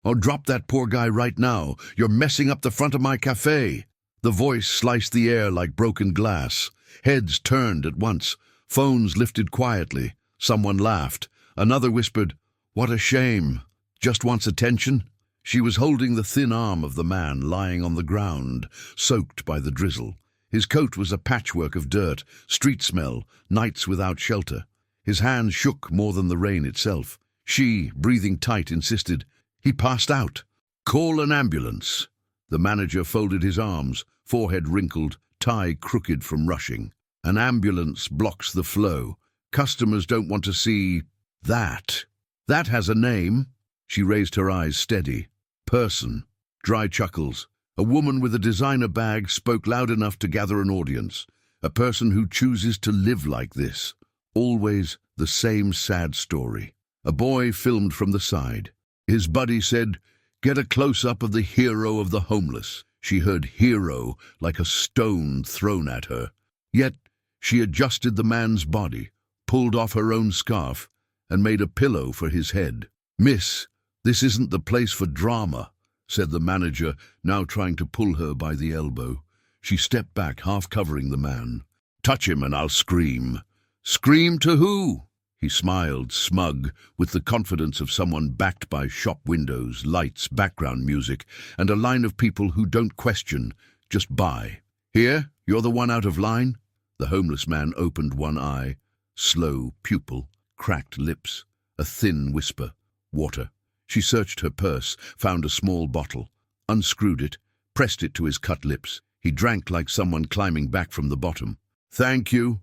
"Oh, drop that poor guy right now. You're messing up the front of my cafe." The voice sliced the air like broken glass. Heads turned at once. Phones lifted quietly. Someone laughed. Another whispered, "What a shame. Just wants attention." She was holding the thin arm of the man lying on the ground, soaked by the drizzle. His coat was a patchwork of dirt, street smell, nights without shelter. His hands shook more than the rain itself. She, breathing tight, insisted, "He passed out. Call an ambulance." The manager folded his arms, forehead wrinkled, tie crooked from rushing. An ambulance blocks the flow. Customers don't want to see that. That has a name. She raised her eyes steady. Person. Dry chuckles. A woman with a designer bag spoke loud enough to gather an audience. A person who chooses to live like this. Always the same sad story. A boy filmed from the side. His buddy said, "Get a close-up of the hero of the homeless." She heard hero like a stone thrown at her. Yet she adjusted the man's body, pulled off her own scarf, and made a pillow for his head. "Miss, this isn't the place for drama," said the manager, now trying to pull her by the elbow. She stepped back, half covering the man. "Touch him and I'll scream." "Scream to who?" He smiled, smug, with the confidence of someone backed by shop windows, lights, background music, and a line of people who don't question, just buy. "Here, you're the one out of line?" The homeless man opened one eye, slow pupil, cracked lips, a thin whisper, "Water." She searched her purse, found a small bottle, unscrewed it, pressed it to his cut lips. He drank like someone climbing back from the bottom. "Thank you."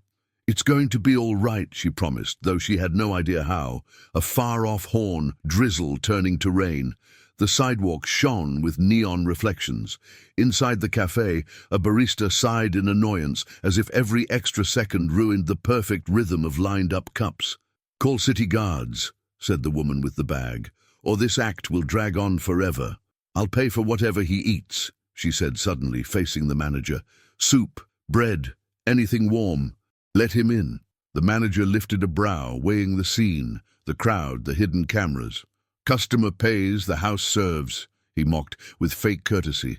"It's going to be all right," she promised, though she had no idea how. A far-off horn, drizzle turning to rain. The sidewalk shone with neon reflections. Inside the cafe, a barista sighed in annoyance, as if every extra second ruined the perfect rhythm of lined-up cups. "Call city guards," said the woman with the bag, "or this act will drag on forever." "I'll pay for whatever he eats," she said suddenly, facing the manager. "Soup, bread, anything warm. Let him in." The manager lifted a brow, weighing the scene, the crowd, the hidden cameras. "Customer pays, the house serves," he mocked, with fake courtesy.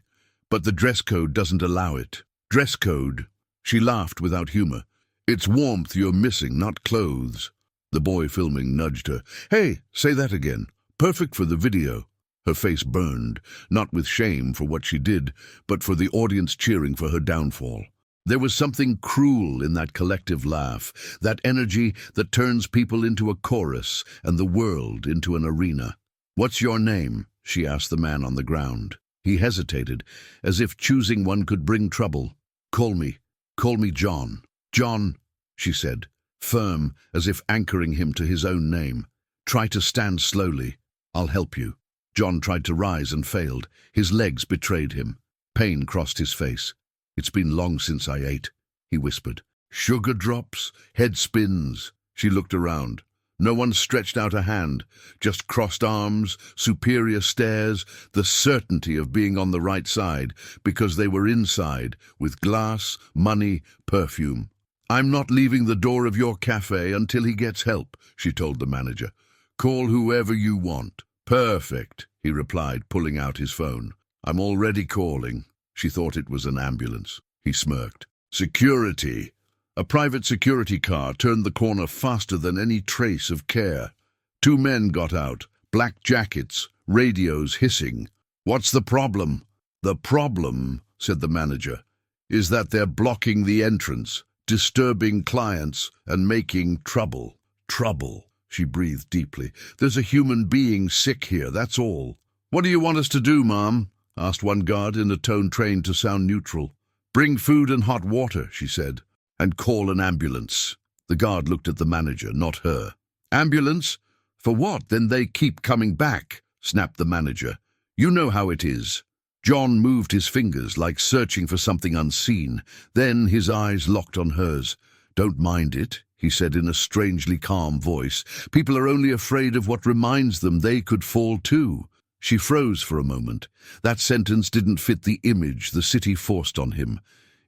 "But the dress code doesn't allow it." "Dress code?" She laughed without humor. "It's warmth you're missing, not clothes." The boy filming nudged her. "Hey, say that again. Perfect for the video." Her face burned, not with shame for what she did, but for the audience cheering for her downfall. There was something cruel in that collective laugh, that energy that turns people into a chorus and the world into an arena. "What's your name?" she asked the man on the ground. He hesitated, as if choosing one could bring trouble. Call me John." "John," she said, firm, as if anchoring him to his own name. "Try to stand slowly. I'll help you." John tried to rise and failed. His legs betrayed him. Pain crossed his face. "It's been long since I ate," he whispered. "Sugar drops, head spins." She looked around. No one stretched out a hand, just crossed arms, superior stares, the certainty of being on the right side, because they were inside, with glass, money, perfume. "I'm not leaving the door of your cafe until he gets help," she told the manager. "Call whoever you want." "Perfect," he replied, pulling out his phone. "I'm already calling." She thought it was an ambulance. He smirked. "Security." A private security car turned the corner faster than any trace of care. Two men got out, black jackets, radios hissing. "What's the problem?" "The problem," said the manager, "is that they're blocking the entrance, disturbing clients, and making trouble." "Trouble," she breathed deeply. "There's a human being sick here, that's all." "What do you want us to do, ma'am?" asked one guard in a tone trained to sound neutral. "Bring food and hot water," she said, "and call an ambulance." The guard looked at the manager, not her. "Ambulance? For what? Then they keep coming back," snapped the manager. "You know how it is." John moved his fingers like searching for something unseen. Then his eyes locked on hers. "Don't mind it," he said in a strangely calm voice. "People are only afraid of what reminds them they could fall too." She froze for a moment. That sentence didn't fit the image the city forced on him.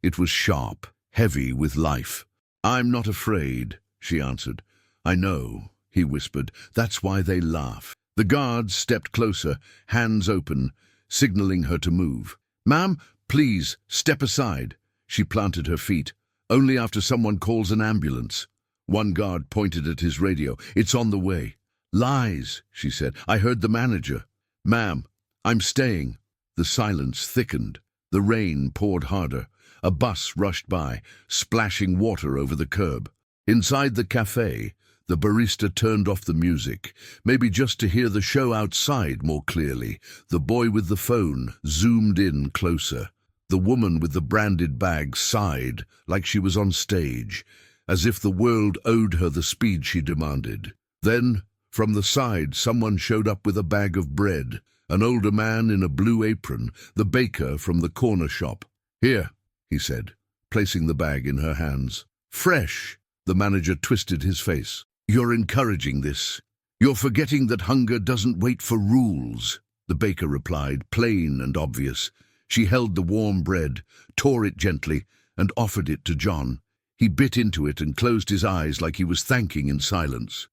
It was sharp, heavy with life. "I'm not afraid," she answered. "I know," he whispered. "That's why they laugh. The guards stepped closer, hands open, signaling her to move. "Ma'am, please, step aside." She planted her feet. "Only after someone calls an ambulance." One guard pointed at his radio. "It's on the way." "Lies," she said. "I heard the manager." "Ma'am, I'm staying." The silence thickened. The rain poured harder. A bus rushed by, splashing water over the curb. Inside the cafe, the barista turned off the music, maybe just to hear the show outside more clearly. The boy with the phone zoomed in closer. The woman with the branded bag sighed like she was on stage, as if the world owed her the speed she demanded. Then, from the side, someone showed up with a bag of bread, an older man in a blue apron, the baker from the corner shop. "Here," he said, placing the bag in her hands. "Fresh." The manager twisted his face. "You're encouraging this. You're forgetting that hunger doesn't wait for rules," the baker replied, plain and obvious. She held the warm bread, tore it gently, and offered it to John. He bit into it and closed his eyes like he was thanking in silence.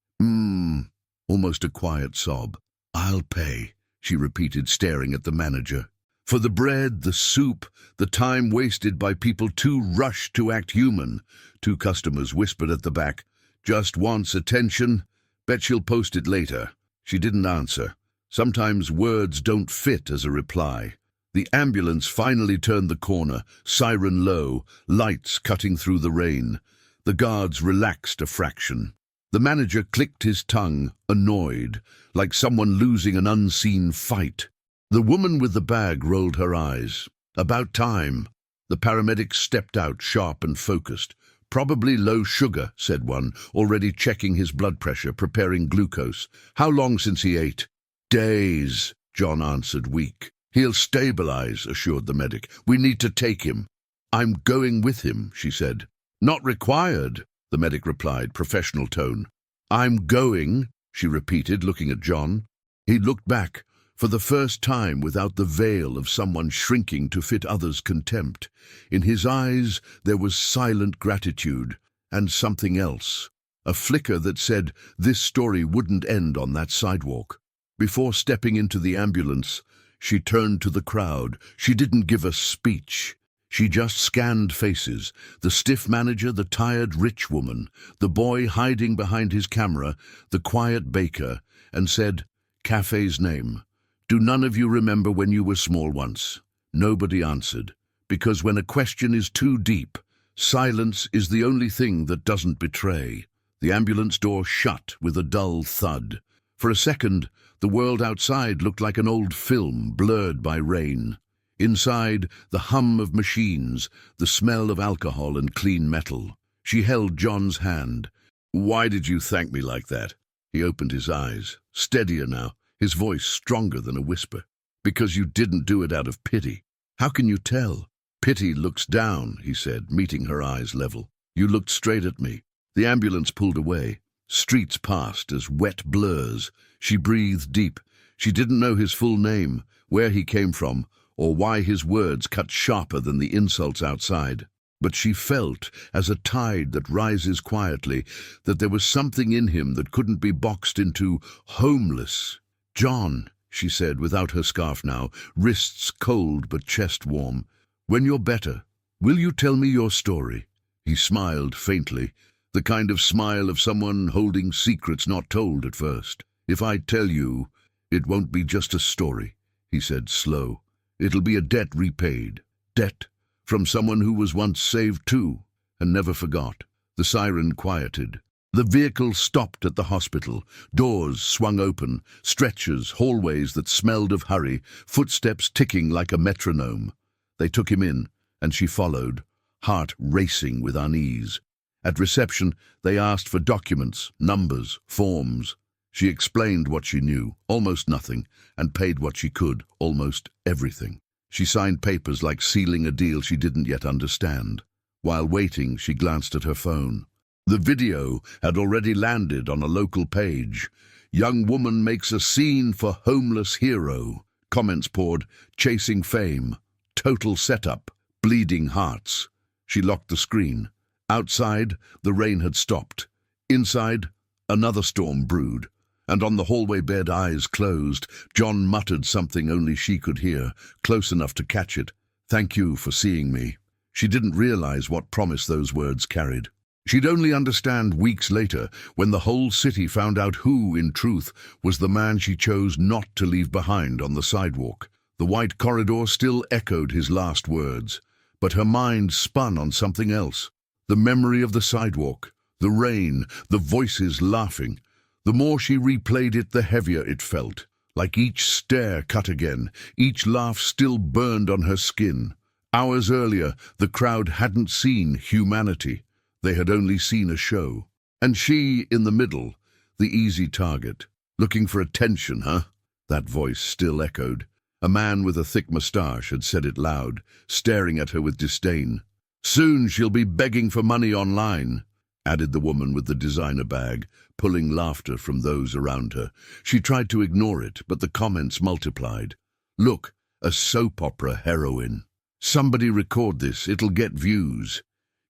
Almost a quiet sob. "I'll pay," she repeated, staring at the manager. "For the bread, the soup, the time wasted by people too rushed to act human." Two customers whispered at the back. "Just wants attention. Bet she'll post it later." She didn't answer. Sometimes words don't fit as a reply. The ambulance finally turned the corner, siren low, lights cutting through the rain. The guards relaxed a fraction. The manager clicked his tongue, annoyed, like someone losing an unseen fight. The woman with the bag rolled her eyes. "About time." The paramedics stepped out, sharp and focused. "Probably low sugar," said one, already checking his blood pressure, preparing glucose. "How long since he ate?" "Days," John answered, weak. "He'll stabilize," assured the medic. "We need to take him." "I'm going with him," she said. "Not required," the medic replied, professional tone. "I'm going," she repeated, looking at John. He looked back, for the first time without the veil of someone shrinking to fit others' contempt. In his eyes there was silent gratitude, and something else, a flicker that said this story wouldn't end on that sidewalk. Before stepping into the ambulance, she turned to the crowd. She didn't give a speech. She just scanned faces, the stiff manager, the tired rich woman, the boy hiding behind his camera, the quiet baker, and said, "Cafe's name. Do none of you remember when you were small once?" Nobody answered, because when a question is too deep, silence is the only thing that doesn't betray. The ambulance door shut with a dull thud. For a second, the world outside looked like an old film blurred by rain. Inside, the hum of machines, the smell of alcohol and clean metal. She held John's hand. "Why did you thank me like that?" He opened his eyes, steadier now, his voice stronger than a whisper. "Because you didn't do it out of pity." "How can you tell?" "Pity looks down," he said, meeting her eyes level. "You looked straight at me." The ambulance pulled away. Streets passed as wet blurs. She breathed deep. She didn't know his full name, where he came from, or why his words cut sharper than the insults outside. But she felt, as a tide that rises quietly, that there was something in him that couldn't be boxed into homeless. "John," she said, without her scarf now, wrists cold but chest warm, "when you're better, will you tell me your story?" He smiled faintly, the kind of smile of someone holding secrets not told at first. "If I tell you, it won't be just a story," he said, slow. "It'll be a debt repaid. Debt from someone who was once saved too, and never forgot." The siren quieted. The vehicle stopped at the hospital. Doors swung open, stretchers, hallways that smelled of hurry, footsteps ticking like a metronome. They took him in, and she followed, heart racing with unease. At reception, they asked for documents, numbers, forms. She explained what she knew, almost nothing, and paid what she could, almost everything. She signed papers like sealing a deal she didn't yet understand. While waiting, she glanced at her phone. The video had already landed on a local page. "Young woman makes a scene for homeless hero." Comments poured, "Chasing fame." "Total setup." "Bleeding hearts." She locked the screen. Outside, the rain had stopped. Inside, another storm brewed. And on the hallway bed, eyes closed, John muttered something only she could hear, close enough to catch it. "Thank you for seeing me." She didn't realize what promise those words carried. She'd only understand weeks later, when the whole city found out who, in truth, was the man she chose not to leave behind on the sidewalk. The white corridor still echoed his last words, but her mind spun on something else. The memory of the sidewalk, the rain, the voices laughing. The more she replayed it, the heavier it felt. Like each stare cut again, each laugh still burned on her skin. Hours earlier, the crowd hadn't seen humanity. They had only seen a show. And she, in the middle, the easy target. Looking for attention, huh? That voice still echoed. A man with a thick moustache had said it loud, staring at her with disdain. "Soon she'll be begging for money online," added the woman with the designer bag, pulling laughter from those around her. She tried to ignore it, but the comments multiplied. "Look, a soap opera heroine. Somebody record this, it'll get views."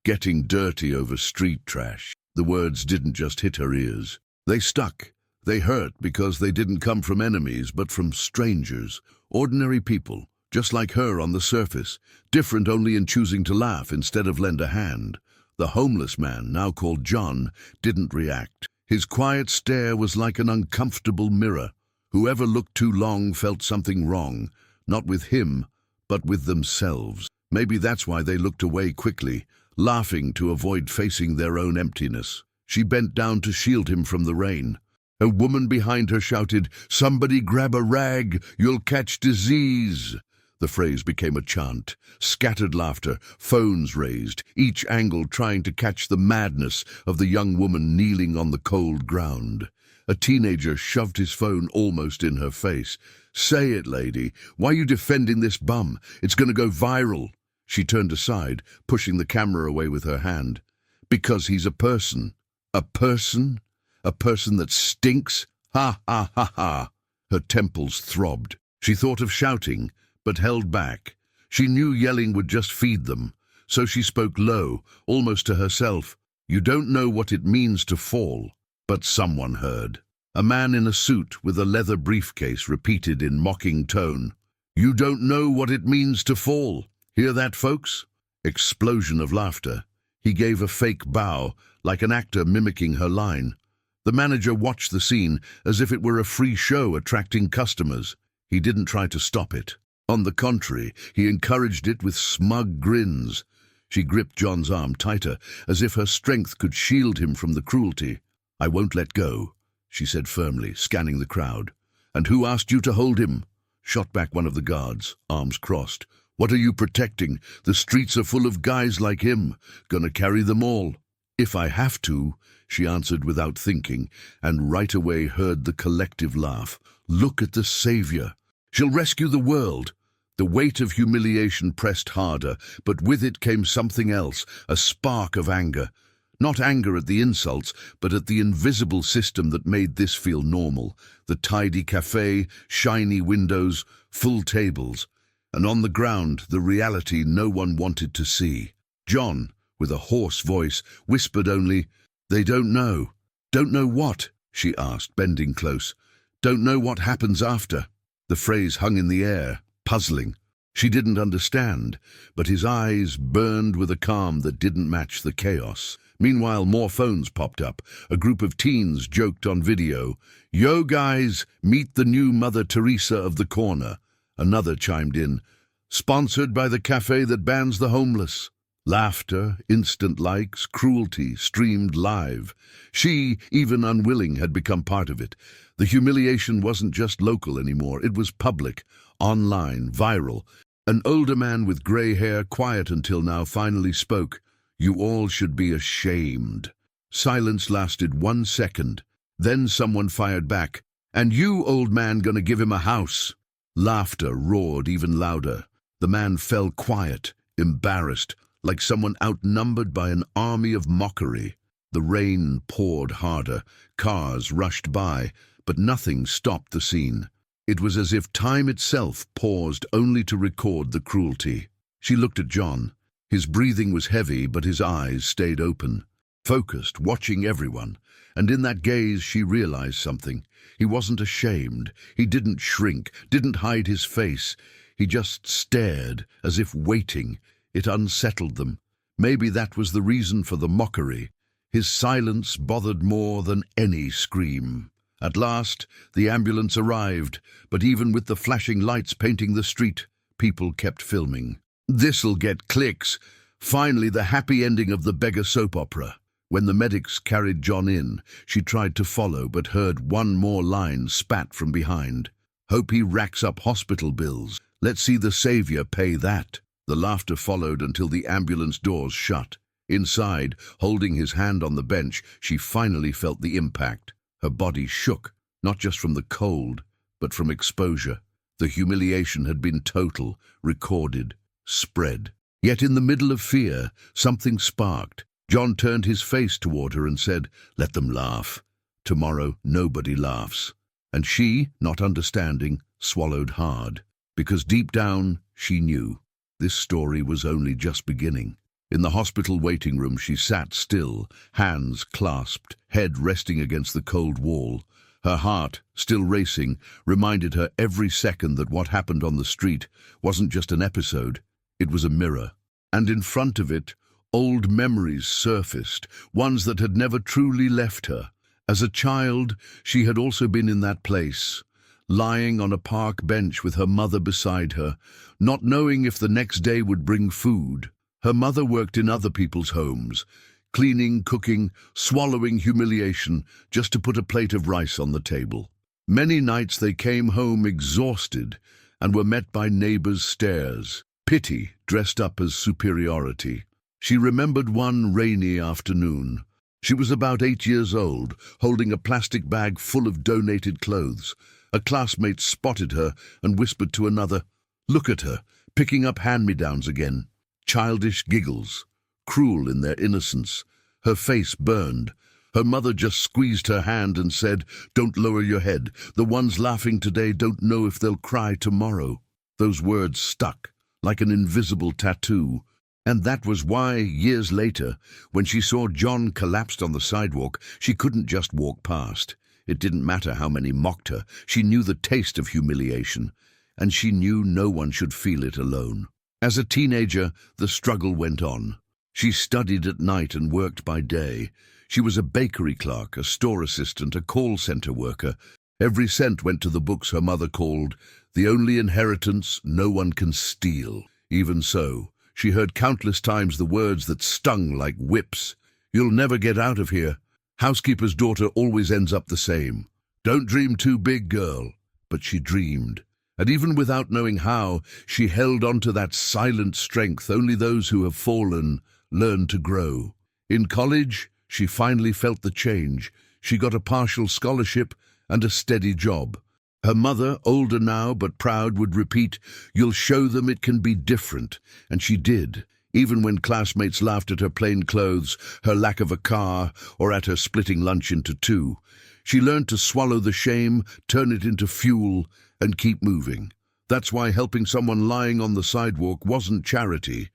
Getting dirty over street trash. The words didn't just hit her ears. They stuck. They hurt because they didn't come from enemies, but from strangers, ordinary people, just like her on the surface, different only in choosing to laugh instead of lend a hand. The homeless man, now called John, didn't react. His quiet stare was like an uncomfortable mirror. Whoever looked too long felt something wrong, not with him, but with themselves. Maybe that's why they looked away quickly, laughing to avoid facing their own emptiness. She bent down to shield him from the rain. A woman behind her shouted, "Somebody grab a rag, you'll catch disease." The phrase became a chant. Scattered laughter, phones raised, each angle trying to catch the madness of the young woman kneeling on the cold ground. A teenager shoved his phone almost in her face. "Say it, lady. Why are you defending this bum? It's going to go viral." She turned aside, pushing the camera away with her hand. "Because he's a person." "A person? A person that stinks? Ha, ha, ha, ha." Her temples throbbed. She thought of shouting, but held back. She knew yelling would just feed them, so she spoke low, almost to herself. "You don't know what it means to fall." But someone heard. A man in a suit with a leather briefcase repeated in mocking tone, "You don't know what it means to fall. Hear that, folks?" Explosion of laughter. He gave a fake bow, like an actor mimicking her line. The manager watched the scene as if it were a free show attracting customers. He didn't try to stop it. On the contrary, he encouraged it with smug grins. She gripped John's arm tighter, as if her strength could shield him from the cruelty. "I won't let go," she said firmly, scanning the crowd. "And who asked you to hold him?" Shot back one of the guards, arms crossed. "What are you protecting? The streets are full of guys like him. Gonna carry them all." "If I have to," she answered without thinking, and right away heard the collective laugh. "Look at the savior. She'll rescue the world." The weight of humiliation pressed harder, but with it came something else, a spark of anger. Not anger at the insults, but at the invisible system that made this feel normal. The tidy cafe, shiny windows, full tables. And on the ground, the reality no one wanted to see. John, with a hoarse voice, whispered only, "They don't know." "Don't know what?" she asked, bending close. "Don't know what happens after." The phrase hung in the air, puzzling. She didn't understand, but his eyes burned with a calm that didn't match the chaos. Meanwhile, more phones popped up. A group of teens joked on video. "Yo, guys, meet the new Mother Teresa of the corner." Another chimed in, "Sponsored by the cafe that bans the homeless." Laughter, instant likes, cruelty streamed live. She, even unwilling, had become part of it. The humiliation wasn't just local anymore. It was public, online, viral. An older man with grey hair, quiet until now, finally spoke. "You all should be ashamed." Silence lasted 1 second. Then someone fired back. "And you, old man, gonna give him a house?" Laughter roared even louder. The man fell quiet, embarrassed, like someone outnumbered by an army of mockery. The rain poured harder. Cars rushed by, but nothing stopped the scene. It was as if time itself paused only to record the cruelty. She looked at John. His breathing was heavy, but his eyes stayed open. focused, watching everyone. And in that gaze she realized something. He wasn't ashamed. He didn't shrink, didn't hide his face. He just stared, as if waiting. It unsettled them. Maybe that was the reason for the mockery. His silence bothered more than any scream. At last, the ambulance arrived, but even with the flashing lights painting the street, people kept filming. This'll get clicks. Finally, the happy ending of the beggar soap opera. When the medics carried John in, she tried to follow but heard one more line spat from behind. Hope he racks up hospital bills. Let's see the savior pay that. The laughter followed until the ambulance doors shut. Inside, holding his hand on the bench, she finally felt the impact. Her body shook, not just from the cold, but from exposure. The humiliation had been total, recorded, spread. Yet in the middle of fear, something sparked. John turned his face toward her and said, "Let them laugh. Tomorrow nobody laughs." And she, not understanding, swallowed hard. Because deep down, she knew. This story was only just beginning. In the hospital waiting room she sat still, hands clasped, head resting against the cold wall. Her heart, still racing, reminded her every second that what happened on the street wasn't just an episode, it was a mirror. And in front of it, old memories surfaced, ones that had never truly left her. As a child, she had also been in that place, lying on a park bench with her mother beside her, not knowing if the next day would bring food. Her mother worked in other people's homes, cleaning, cooking, swallowing humiliation just to put a plate of rice on the table. Many nights they came home exhausted and were met by neighbors' stares, pity dressed up as superiority. She remembered one rainy afternoon. She was about 8 years old, holding a plastic bag full of donated clothes. A classmate spotted her and whispered to another, "Look at her, picking up hand-me-downs again." Childish giggles, cruel in their innocence. Her face burned. Her mother just squeezed her hand and said, "Don't lower your head. The ones laughing today don't know if they'll cry tomorrow." Those words stuck, like an invisible tattoo. And that was why, years later, when she saw John collapsed on the sidewalk, she couldn't just walk past. It didn't matter how many mocked her. She knew the taste of humiliation, and she knew no one should feel it alone. As a teenager, the struggle went on. She studied at night and worked by day. She was a bakery clerk, a store assistant, a call center worker. Every cent went to the books her mother called the only inheritance no one can steal. Even so, she heard countless times the words that stung like whips. "You'll never get out of here. Housekeeper's daughter always ends up the same. Don't dream too big, girl." But she dreamed. And even without knowing how, she held on to that silent strength only those who have fallen learn to grow. In college, she finally felt the change. She got a partial scholarship and a steady job. Her mother, older now but proud, would repeat, "You'll show them it can be different." And she did, even when classmates laughed at her plain clothes, her lack of a car, or at her splitting lunch into two. She learned to swallow the shame, turn it into fuel, and keep moving. That's why helping someone lying on the sidewalk wasn't charity.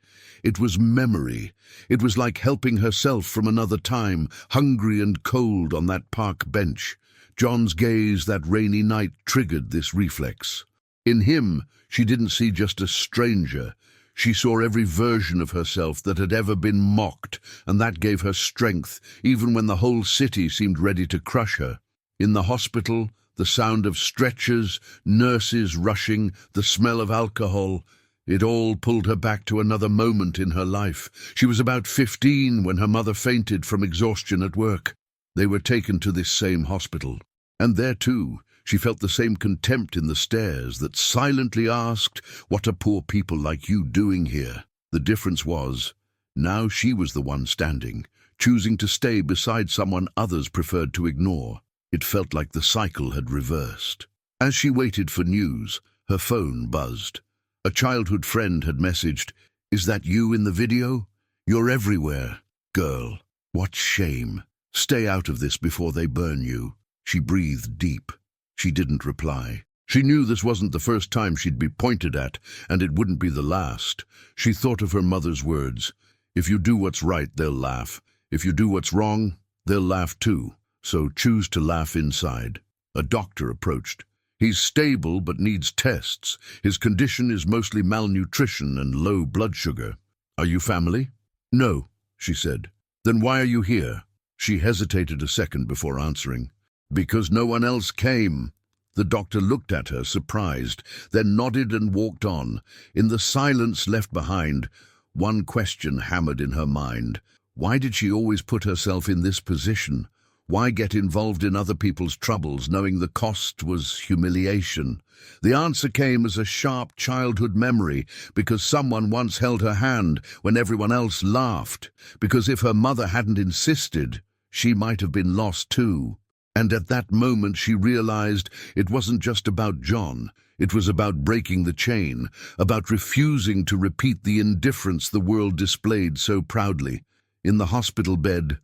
It was memory. It was like helping herself from another time, hungry and cold on that park bench. John's gaze that rainy night triggered this reflex. In him, she didn't see just a stranger. She saw every version of herself that had ever been mocked, and that gave her strength, even when the whole city seemed ready to crush her. In the hospital, the sound of stretchers, nurses rushing, the smell of alcohol, it all pulled her back to another moment in her life. She was about 15 when her mother fainted from exhaustion at work. They were taken to this same hospital. And there, too, she felt the same contempt in the stares that silently asked, "What are poor people like you doing here?" The difference was, now she was the one standing, choosing to stay beside someone others preferred to ignore. It felt like the cycle had reversed. As she waited for news, her phone buzzed. A childhood friend had messaged, "Is that you in the video? You're everywhere. Girl, what shame. Stay out of this before they burn you." She breathed deep. She didn't reply. She knew this wasn't the first time she'd be pointed at, and it wouldn't be the last. She thought of her mother's words. "If you do what's right, they'll laugh. If you do what's wrong, they'll laugh too. So choose to laugh inside. A doctor approached. He's stable but needs tests. His condition is mostly malnutrition and low blood sugar. Are you family? No, she said. Then why are you here? She hesitated a second before answering. Because no one else came. The doctor looked at her, surprised, then nodded and walked on. In the silence left behind, one question hammered in her mind. Why did she always put herself in this position? Why get involved in other people's troubles, knowing the cost was humiliation? The answer came as a sharp childhood memory, because someone once held her hand when everyone else laughed, because if her mother hadn't insisted, she might have been lost too. And at that moment she realized it wasn't just about John. It was about breaking the chain, about refusing to repeat the indifference the world displayed so proudly. In the hospital bed,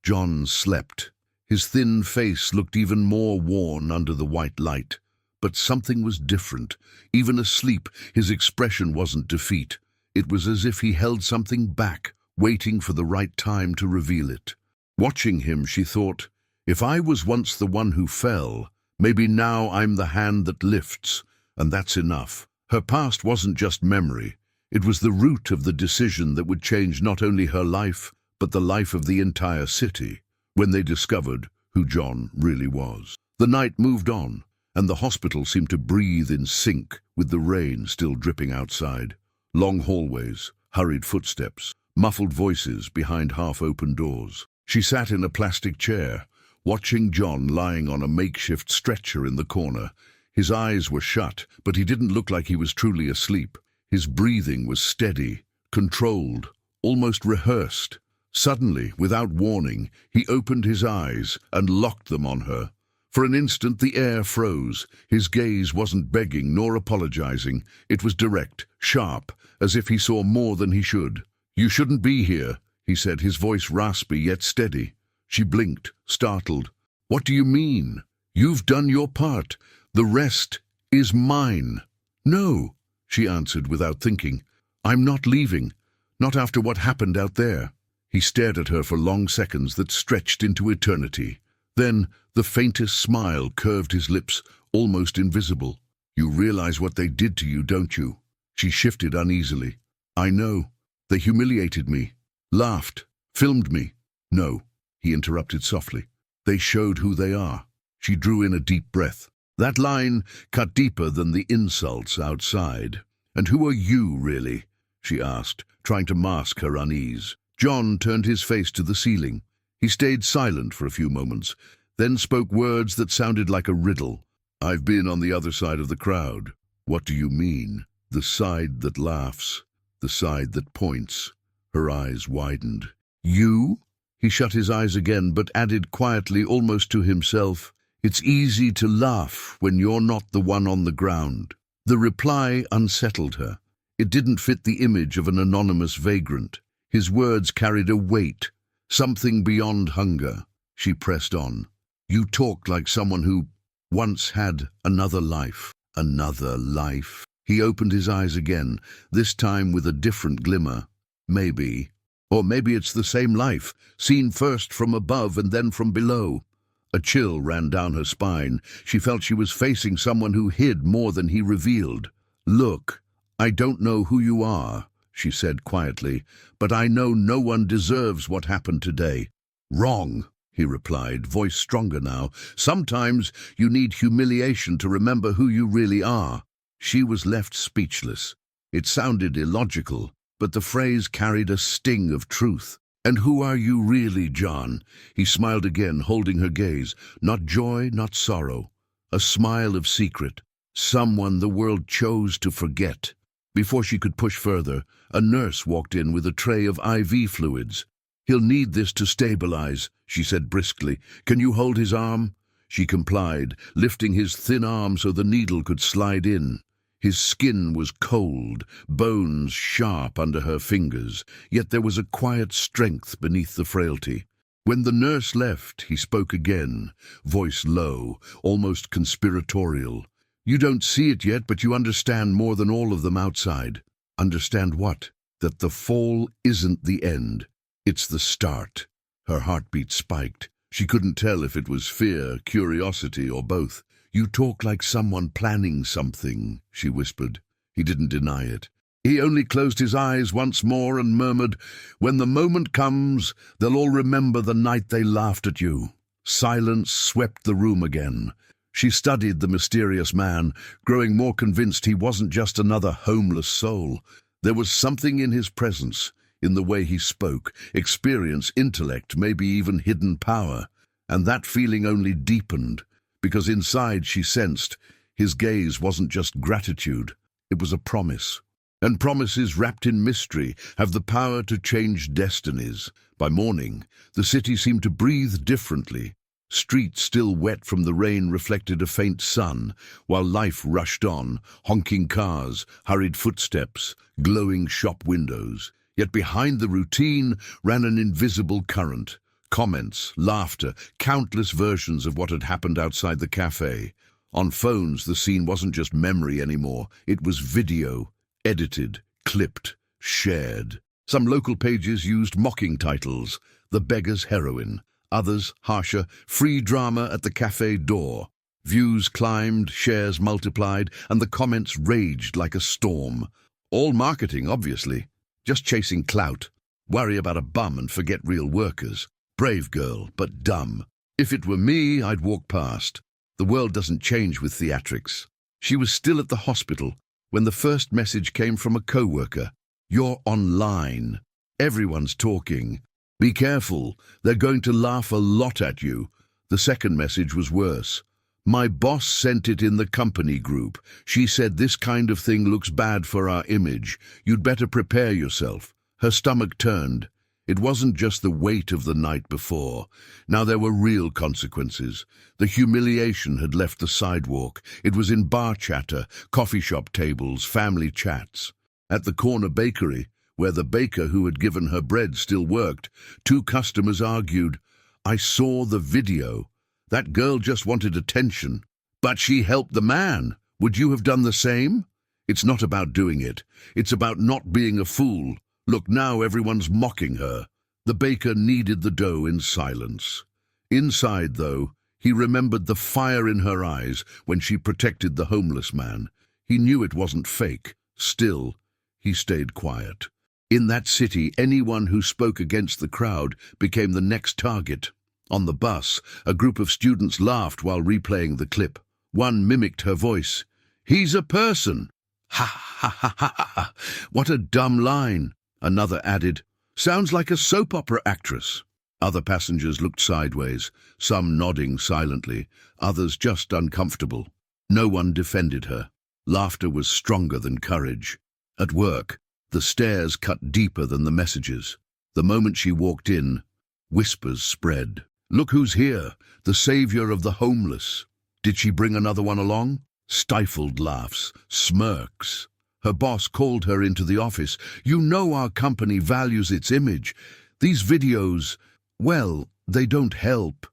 John slept. His thin face looked even more worn under the white light. But something was different. Even asleep, his expression wasn't defeat. It was as if he held something back, waiting for the right time to reveal it. Watching him, she thought, if I was once the one who fell, maybe now I'm the hand that lifts, and that's enough. Her past wasn't just memory. It was the root of the decision that would change not only her life, but the life of the entire city, when they discovered who John really was. The night moved on, and the hospital seemed to breathe in sync with the rain still dripping outside. Long hallways, hurried footsteps, muffled voices behind half-open doors. She sat in a plastic chair, watching John lying on a makeshift stretcher in the corner. His eyes were shut, but he didn't look like he was truly asleep. His breathing was steady, controlled, almost rehearsed. Suddenly, without warning, he opened his eyes and locked them on her. For an instant the air froze. His gaze wasn't begging nor apologizing. It was direct, sharp, as if he saw more than he should. "You shouldn't be here," he said, his voice raspy yet steady. She blinked, startled. "What do you mean? You've done your part. The rest is mine." "No," she answered without thinking. "I'm not leaving. Not after what happened out there." He stared at her for long seconds that stretched into eternity. Then the faintest smile curved his lips, almost invisible. "You realize what they did to you, don't you?" She shifted uneasily. "I know. They humiliated me, laughed, filmed me." "No," he interrupted softly. "They showed who they are." She drew in a deep breath. That line cut deeper than the insults outside. "And who are you, really?" she asked, trying to mask her unease. John turned his face to the ceiling. He stayed silent for a few moments, then spoke words that sounded like a riddle. "I've been on the other side of the crowd." "What do you mean?" "The side that laughs, the side that points." Her eyes widened. "You?" He shut his eyes again, but added quietly, almost to himself, "It's easy to laugh when you're not the one on the ground." The reply unsettled her. It didn't fit the image of an anonymous vagrant. His words carried a weight, something beyond hunger. She pressed on. "You talk like someone who once had another life." "Another life?" He opened his eyes again, this time with a different glimmer. "Maybe. Or maybe it's the same life, seen first from above and then from below." A chill ran down her spine. She felt she was facing someone who hid more than he revealed. "Look, I don't know who you are," she said quietly, "but I know no one deserves what happened today." "Wrong," he replied, voice stronger now. "Sometimes you need humiliation to remember who you really are." She was left speechless. It sounded illogical, but the phrase carried a sting of truth. "And who are you really, John?" He smiled again, holding her gaze. Not joy, not sorrow. A smile of secret. Someone the world chose to forget. Before she could push further, a nurse walked in with a tray of IV fluids. "He'll need this to stabilize," she said briskly. "Can you hold his arm?" She complied, lifting his thin arm so the needle could slide in. His skin was cold, bones sharp under her fingers, yet there was a quiet strength beneath the frailty. When the nurse left, he spoke again, voice low, almost conspiratorial. "You don't see it yet, but you understand more than all of them outside." "Understand what?" "That the fall isn't the end. It's the start." Her heartbeat spiked. She couldn't tell if it was fear, curiosity, or both. "You talk like someone planning something," she whispered. He didn't deny it. He only closed his eyes once more and murmured, "When the moment comes, they'll all remember the night they laughed at you." Silence swept the room again. She studied the mysterious man, growing more convinced he wasn't just another homeless soul. There was something in his presence, in the way he spoke, experience, intellect, maybe even hidden power. And that feeling only deepened, because inside she sensed his gaze wasn't just gratitude, it was a promise. And promises wrapped in mystery have the power to change destinies. By morning, the city seemed to breathe differently. Streets still wet from the rain reflected a faint sun, while life rushed on, honking cars, hurried footsteps, glowing shop windows. Yet behind the routine ran an invisible current. Comments, laughter, countless versions of what had happened outside the cafe. On phones, the scene wasn't just memory anymore. It was video, edited, clipped, shared. Some local pages used mocking titles, "The Beggar's Heroine." Others, harsher, "Free drama at the cafe door." Views climbed, shares multiplied, and the comments raged like a storm. All marketing, obviously. Just chasing clout. Worry about a bum and forget real workers. Brave girl, but dumb. If it were me, I'd walk past. The world doesn't change with theatrics. She was still at the hospital when the first message came from a co-worker. "You're online. Everyone's talking. Be careful, they're going to laugh a lot at you." The second message was worse. "My boss sent it in the company group. She said this kind of thing looks bad for our image. You'd better prepare yourself." Her stomach turned. It wasn't just the weight of the night before. Now there were real consequences. The humiliation had left the sidewalk. It was in bar chatter, coffee shop tables, family chats. At the corner bakery, where the baker who had given her bread still worked, two customers argued. "I saw the video. That girl just wanted attention. But she helped the man. Would you have done the same?" It's not about doing it. It's about not being a fool. Look, now everyone's mocking her. The baker kneaded the dough in silence. Inside, though, he remembered the fire in her eyes when she protected the homeless man. He knew it wasn't fake. Still, he stayed quiet. In that city, anyone who spoke against the crowd became the next target. On the bus, a group of students laughed while replaying the clip. One mimicked her voice. "He's a person." "Ha ha ha ha ha. What a dumb line." Another added, "Sounds like a soap opera actress." Other passengers looked sideways, some nodding silently, others just uncomfortable. No one defended her. Laughter was stronger than courage. At work, the stares cut deeper than the messages. The moment she walked in, whispers spread. "Look who's here, the savior of the homeless." Did she bring another one along? Stifled laughs, smirks. Her boss called her into the office. "You know our company values its image. These videos, well, they don't help.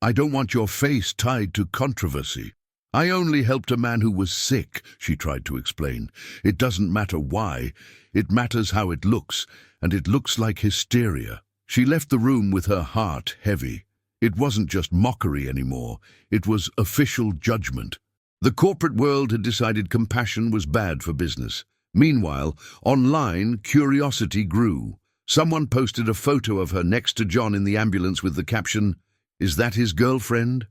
I don't want your face tied to controversy." "I only helped a man who was sick," she tried to explain. "It doesn't matter why. It matters how it looks, and it looks like hysteria." She left the room with her heart heavy. It wasn't just mockery anymore. It was official judgment. The corporate world had decided compassion was bad for business. Meanwhile, online, curiosity grew. Someone posted a photo of her next to John in the ambulance with the caption, "Is that his girlfriend?"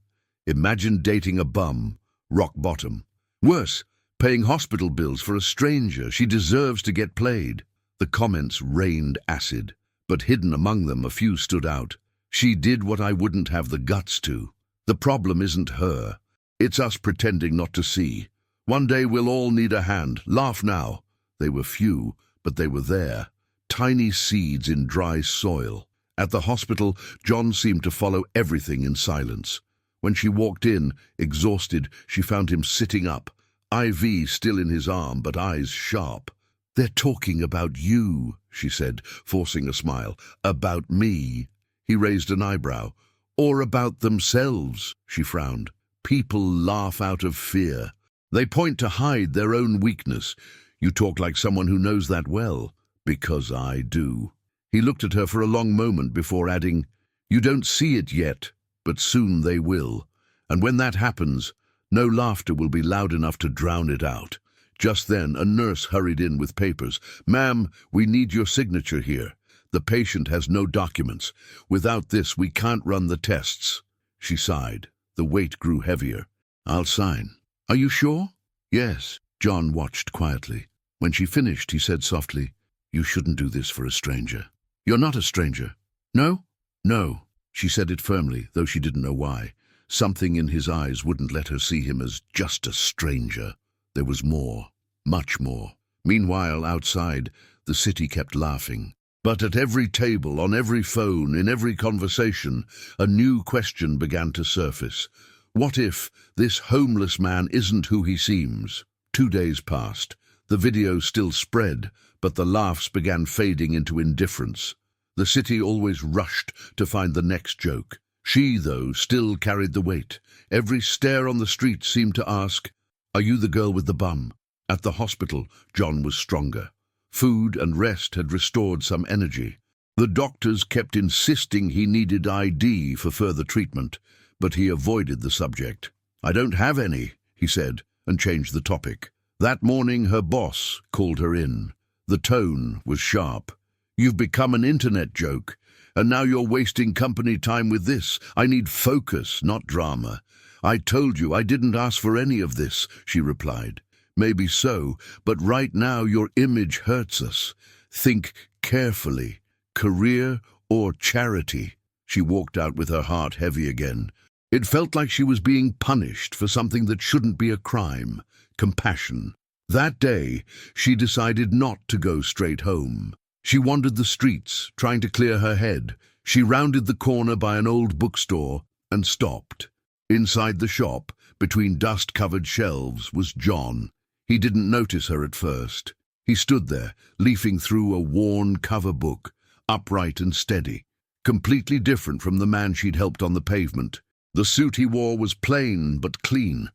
Imagine dating a bum. Rock bottom. Worse, paying hospital bills for a stranger. She deserves to get played. The comments rained acid, but hidden among them a few stood out. "She did what I wouldn't have the guts to." The problem isn't her. It's us pretending not to see. One day we'll all need a hand. Laugh now. They were few, but they were there. Tiny seeds in dry soil. At the hospital, John seemed to follow everything in silence. When she walked in, exhausted, she found him sitting up, IV still in his arm, but eyes sharp. "They're talking about you," she said, forcing a smile. "About me." He raised an eyebrow. "Or about themselves," she frowned. "People laugh out of fear. They point to hide their own weakness. You talk like someone who knows that well." "Because I do." He looked at her for a long moment before adding, You don't see it yet, but soon they will. And when that happens, no laughter will be loud enough to drown it out. Just then, a nurse hurried in with papers. "Ma'am, we need your signature here. The patient has no documents. Without this, we can't run the tests." She sighed. The weight grew heavier. "I'll sign." "Are you sure?" "Yes." John watched quietly. When she finished, he said softly, "You shouldn't do this for a stranger." "You're not a stranger." "No?" "No." She said it firmly, though she didn't know why. Something in his eyes wouldn't let her see him as just a stranger. There was more, much more. Meanwhile, outside, the city kept laughing. But at every table, on every phone, in every conversation, a new question began to surface. What if this homeless man isn't who he seems? 2 days passed. The video still spread, but the laughs began fading into indifference. The city always rushed to find the next joke. She, though, still carried the weight. Every stare on the street seemed to ask, "Are you the girl with the bum?" At the hospital, John was stronger. Food and rest had restored some energy. The doctors kept insisting he needed ID for further treatment, but he avoided the subject. "I don't have any," he said, and changed the topic. That morning, her boss called her in. The tone was sharp. "You've become an internet joke, and now you're wasting company time with this. I need focus, not drama." "I told you I didn't ask for any of this," she replied. "Maybe so, but right now your image hurts us. Think carefully. Career or charity?" She walked out with her heart heavy again. It felt like she was being punished for something that shouldn't be a crime. Compassion. That day, she decided not to go straight home. She wandered the streets, trying to clear her head. She rounded the corner by an old bookstore and stopped. Inside the shop, between dust-covered shelves, was John. He didn't notice her at first. He stood there, leafing through a worn cover book, upright and steady, completely different from the man she'd helped on the pavement. The suit he wore was plain but clean.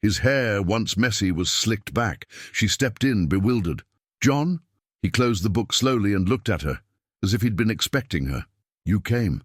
His hair, once messy, was slicked back. She stepped in, bewildered. "John?" He closed the book slowly and looked at her, as if he'd been expecting her. "You came.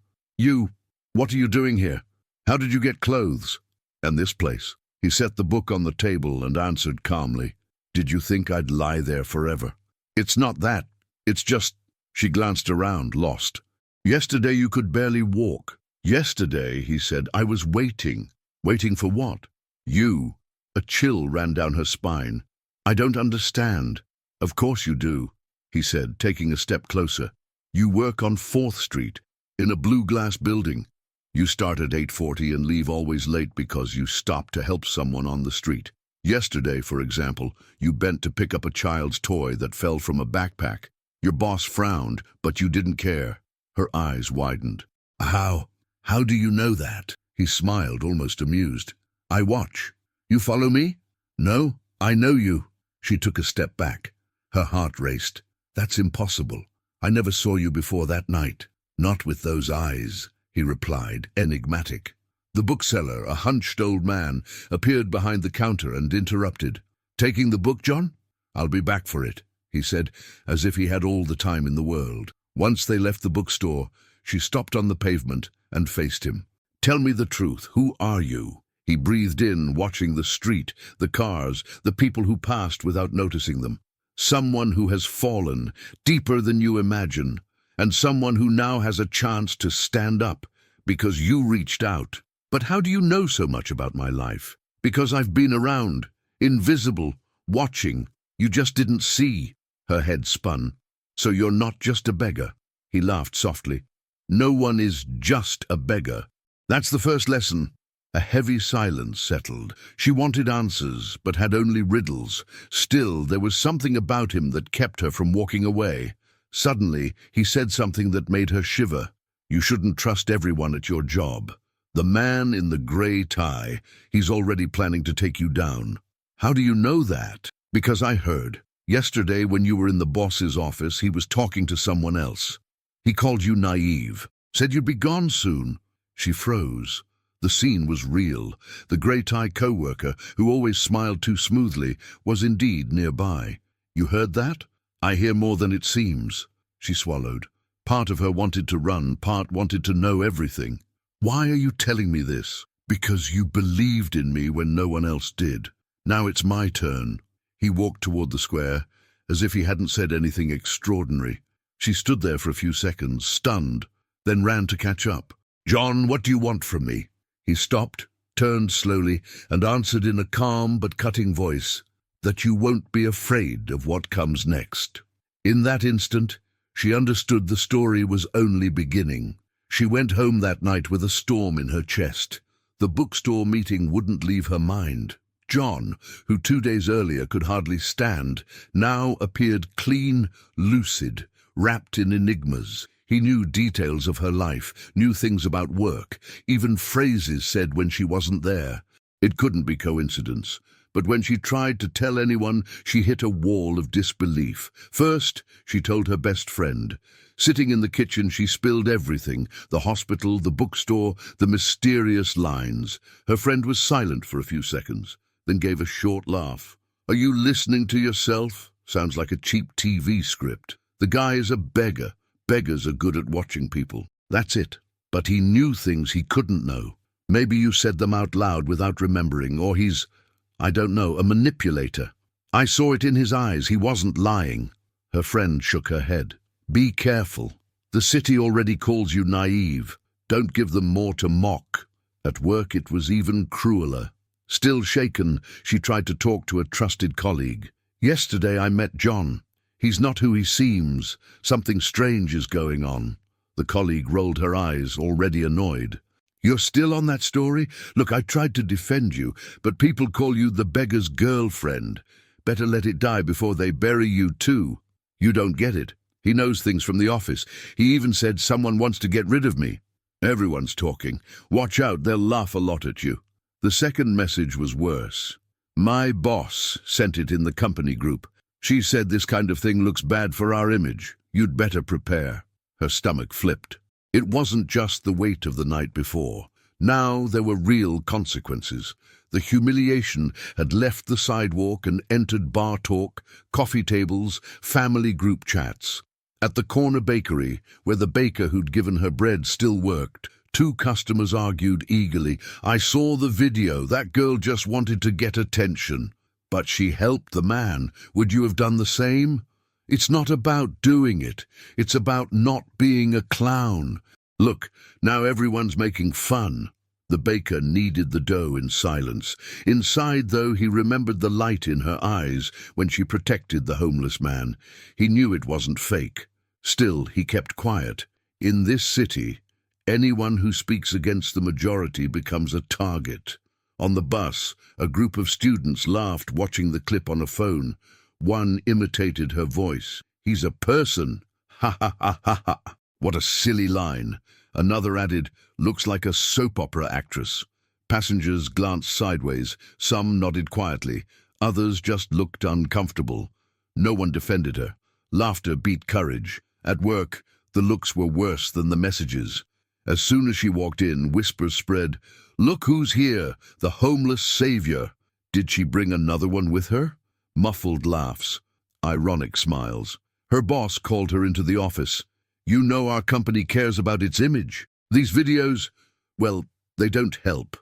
What are you doing here? How did you get clothes?" "And this place." He set the book on the table and answered calmly, "Did you think I'd lie there forever?" "It's not that. It's just—" She glanced around, lost. "Yesterday you could barely walk." "Yesterday," he said, "I was waiting." "Waiting for what?" "You." A chill ran down her spine. "I don't understand." "Of course you do," he said, taking a step closer. "You work on 4th Street, in a blue glass building. You start at 8:40 and leave always late because you stop to help someone on the street. Yesterday, for example, you bent to pick up a child's toy that fell from a backpack. Your boss frowned, but you didn't care." Her eyes widened. How do you know that?" He smiled, almost amused. "I watch. You follow me?" "No, I know you." She took a step back. Her heart raced. "That's impossible. I never saw you before that night." "Not with those eyes," he replied, enigmatic. The bookseller, a hunched old man, appeared behind the counter and interrupted. "Taking the book, John?" "I'll be back for it," he said, as if he had all the time in the world. Once they left the bookstore, she stopped on the pavement and faced him. "Tell me the truth. Who are you?" He breathed in, watching the street, the cars, the people who passed without noticing them. "Someone who has fallen, deeper than you imagine, and someone who now has a chance to stand up, because you reached out." "But how do you know so much about my life?" "Because I've been around, invisible, watching. You just didn't see." Her head spun. "So you're not just a beggar?" He laughed softly. "No one is just a beggar. That's the first lesson." A heavy silence settled. She wanted answers, but had only riddles. Still, there was something about him that kept her from walking away. Suddenly, he said something that made her shiver. "You shouldn't trust everyone at your job. The man in the grey tie, he's already planning to take you down." "How do you know that?" "Because I heard. Yesterday, when you were in the boss's office, he was talking to someone else. He called you naive, said you'd be gone soon." She froze. The scene was real. The grey-tie co-worker, who always smiled too smoothly, was indeed nearby. "You heard that?" "I hear more than it seems." She swallowed. Part of her wanted to run, part wanted to know everything. Why are you telling me this? Because you believed in me when no one else did. Now it's my turn. He walked toward the square, as if he hadn't said anything extraordinary. She stood there for a few seconds, stunned, then ran to catch up. "John, what do you want from me?" He stopped, turned slowly, and answered in a calm but cutting voice, "That you won't be afraid of what comes next." In that instant, she understood the story was only beginning. She went home that night with a storm in her chest. The bookstore meeting wouldn't leave her mind. John, who 2 days earlier could hardly stand, now appeared clean, lucid, wrapped in enigmas. He knew details of her life, knew things about work, even phrases said when she wasn't there. It couldn't be coincidence, but when she tried to tell anyone, she hit a wall of disbelief. First, she told her best friend. Sitting in the kitchen, she spilled everything, the hospital, the bookstore, the mysterious lines. Her friend was silent for a few seconds, then gave a short laugh. "Are you listening to yourself? Sounds like a cheap TV script. The guy is a beggar. Beggars are good at watching people. That's it. But he knew things he couldn't know. Maybe you said them out loud without remembering, or he's, I don't know, a manipulator. I saw it in his eyes. He wasn't lying." Her friend shook her head. "Be careful. The city already calls you naive. Don't give them more to mock." At work it was even crueler. Still shaken, she tried to talk to a trusted colleague. "Yesterday I met John. He's not who he seems. Something strange is going on." The colleague rolled her eyes, already annoyed. "You're still on that story? Look, I tried to defend you, but people call you the beggar's girlfriend. Better let it die before they bury you too." "You don't get it. He knows things from the office. He even said someone wants to get rid of me." "Everyone's talking. Watch out, they'll laugh a lot at you." The second message was worse. "My boss sent it in the company group. She said this kind of thing looks bad for our image. You'd better prepare." Her stomach flipped. It wasn't just the weight of the night before. Now there were real consequences. The humiliation had left the sidewalk and entered bar talk, coffee tables, family group chats. At the corner bakery, where the baker who'd given her bread still worked, 2 customers argued eagerly. "I saw the video. That girl just wanted to get attention." "But she helped the man. Would you have done the same?" "It's not about doing it. It's about not being a clown. Look, now everyone's making fun." The baker kneaded the dough in silence. Inside, though, he remembered the light in her eyes when she protected the homeless man. He knew it wasn't fake. Still, he kept quiet. In this city, anyone who speaks against the majority becomes a target. On the bus, a group of students laughed watching the clip on a phone. One imitated her voice. "He's a person. Ha ha ha ha ha." What a silly line. Another added, "Looks like a soap opera actress." Passengers glanced sideways. Some nodded quietly. Others just looked uncomfortable. No one defended her. Laughter beat courage. At work, the looks were worse than the messages. As soon as she walked in, whispers spread, "Look who's here, the homeless savior." Did she bring another one with her? Muffled laughs. Ironic smiles. Her boss called her into the office. "You know our company cares about its image. These videos, well, they don't help.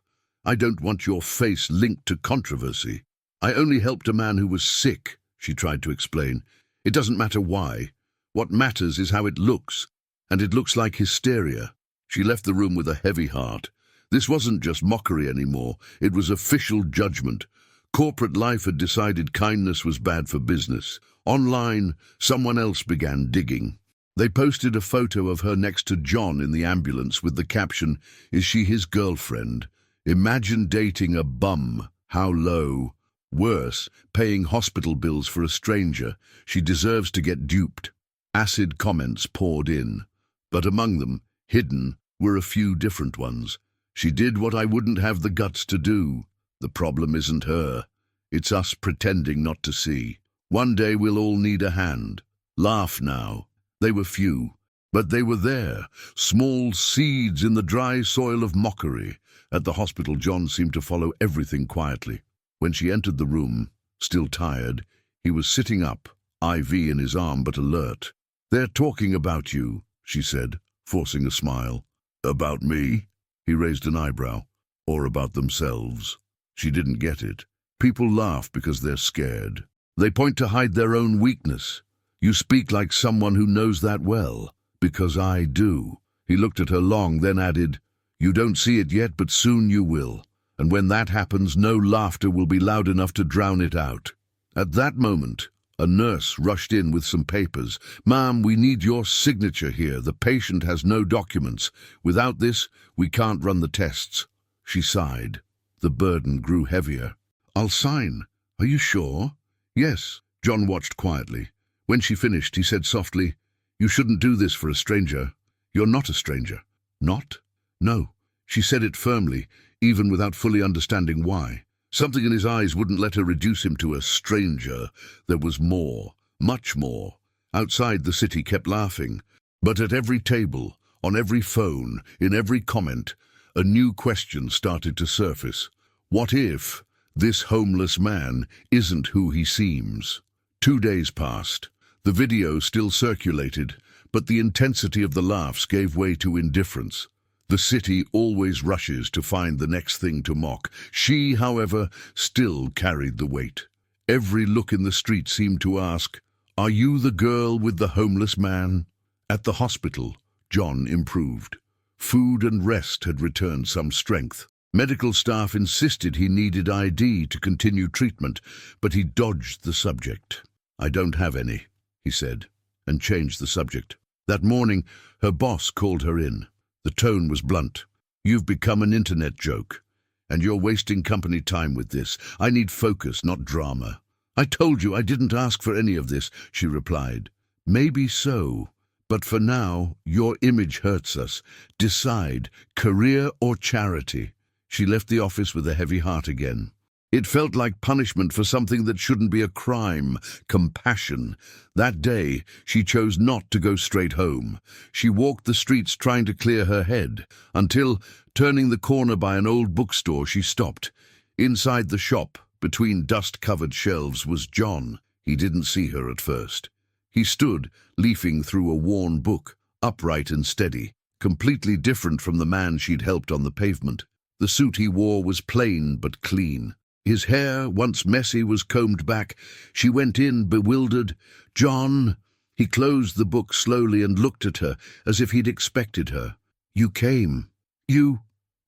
I don't want your face linked to controversy. I only helped a man who was sick," she tried to explain. "It doesn't matter why. What matters is how it looks, and it looks like hysteria." She left the room with a heavy heart. This wasn't just mockery anymore. It was official judgment. Corporate life had decided kindness was bad for business. Online, someone else began digging. They posted a photo of her next to John in the ambulance with the caption, "Is she his girlfriend? Imagine dating a bum. How low." Worse, paying hospital bills for a stranger. She deserves to get duped. Acid comments poured in. But among them, hidden, were a few different ones. "She did what I wouldn't have the guts to do." The problem isn't her. It's us pretending not to see. One day we'll all need a hand. Laugh now. They were few, but they were there, small seeds in the dry soil of mockery. At the hospital, John seemed to follow everything quietly. When she entered the room, still tired, he was sitting up, IV in his arm but alert. "They're talking about you," she said, forcing a smile. About me? He raised an eyebrow. Or about themselves? She didn't get it. People laugh because they're scared. They point to hide their own weakness. You speak like someone who knows that well. Because I do. He looked at her long, then added, You don't see it yet, but soon you will. And when that happens, no laughter will be loud enough to drown it out. At that moment, a nurse rushed in with some papers. Ma'am, we need your signature here. The patient has no documents. Without this, we can't run the tests. She sighed. The burden grew heavier. I'll sign. Are you sure? Yes. John watched quietly. When she finished, he said softly, You shouldn't do this for a stranger. You're not a stranger. Not? No. She said it firmly, even without fully understanding why. Something in his eyes wouldn't let her reduce him to a stranger. There was more, much more. Outside, the city kept laughing. But at every table, on every phone, in every comment, a new question started to surface. What if this homeless man isn't who he seems? 2 days passed. The video still circulated, but the intensity of the laughs gave way to indifference. The city always rushes to find the next thing to mock. She, however, still carried the weight. Every look in the street seemed to ask, Are you the girl with the homeless man? At the hospital, John improved. Food and rest had returned some strength. Medical staff insisted he needed ID to continue treatment, but he dodged the subject. I don't have any, he said, and changed the subject. That morning, her boss called her in. The tone was blunt. You've become an internet joke, and you're wasting company time with this. I need focus, not drama. I told you I didn't ask for any of this, she replied. Maybe so, but for now, your image hurts us. Decide, career or charity. She left the office with a heavy heart again. It felt like punishment for something that shouldn't be a crime, compassion. That day, she chose not to go straight home. She walked the streets trying to clear her head, until, turning the corner by an old bookstore, she stopped. Inside the shop, between dust-covered shelves, was John. He didn't see her at first. He stood, leafing through a worn book, upright and steady, completely different from the man she'd helped on the pavement. The suit he wore was plain but clean. His hair, once messy, was combed back. She went in, bewildered. John. He closed the book slowly and looked at her, as if he'd expected her. You came.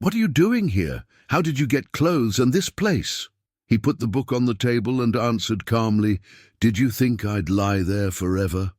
What are you doing here? How did you get clothes and this place? He put the book on the table and answered calmly, Did you think I'd lie there forever?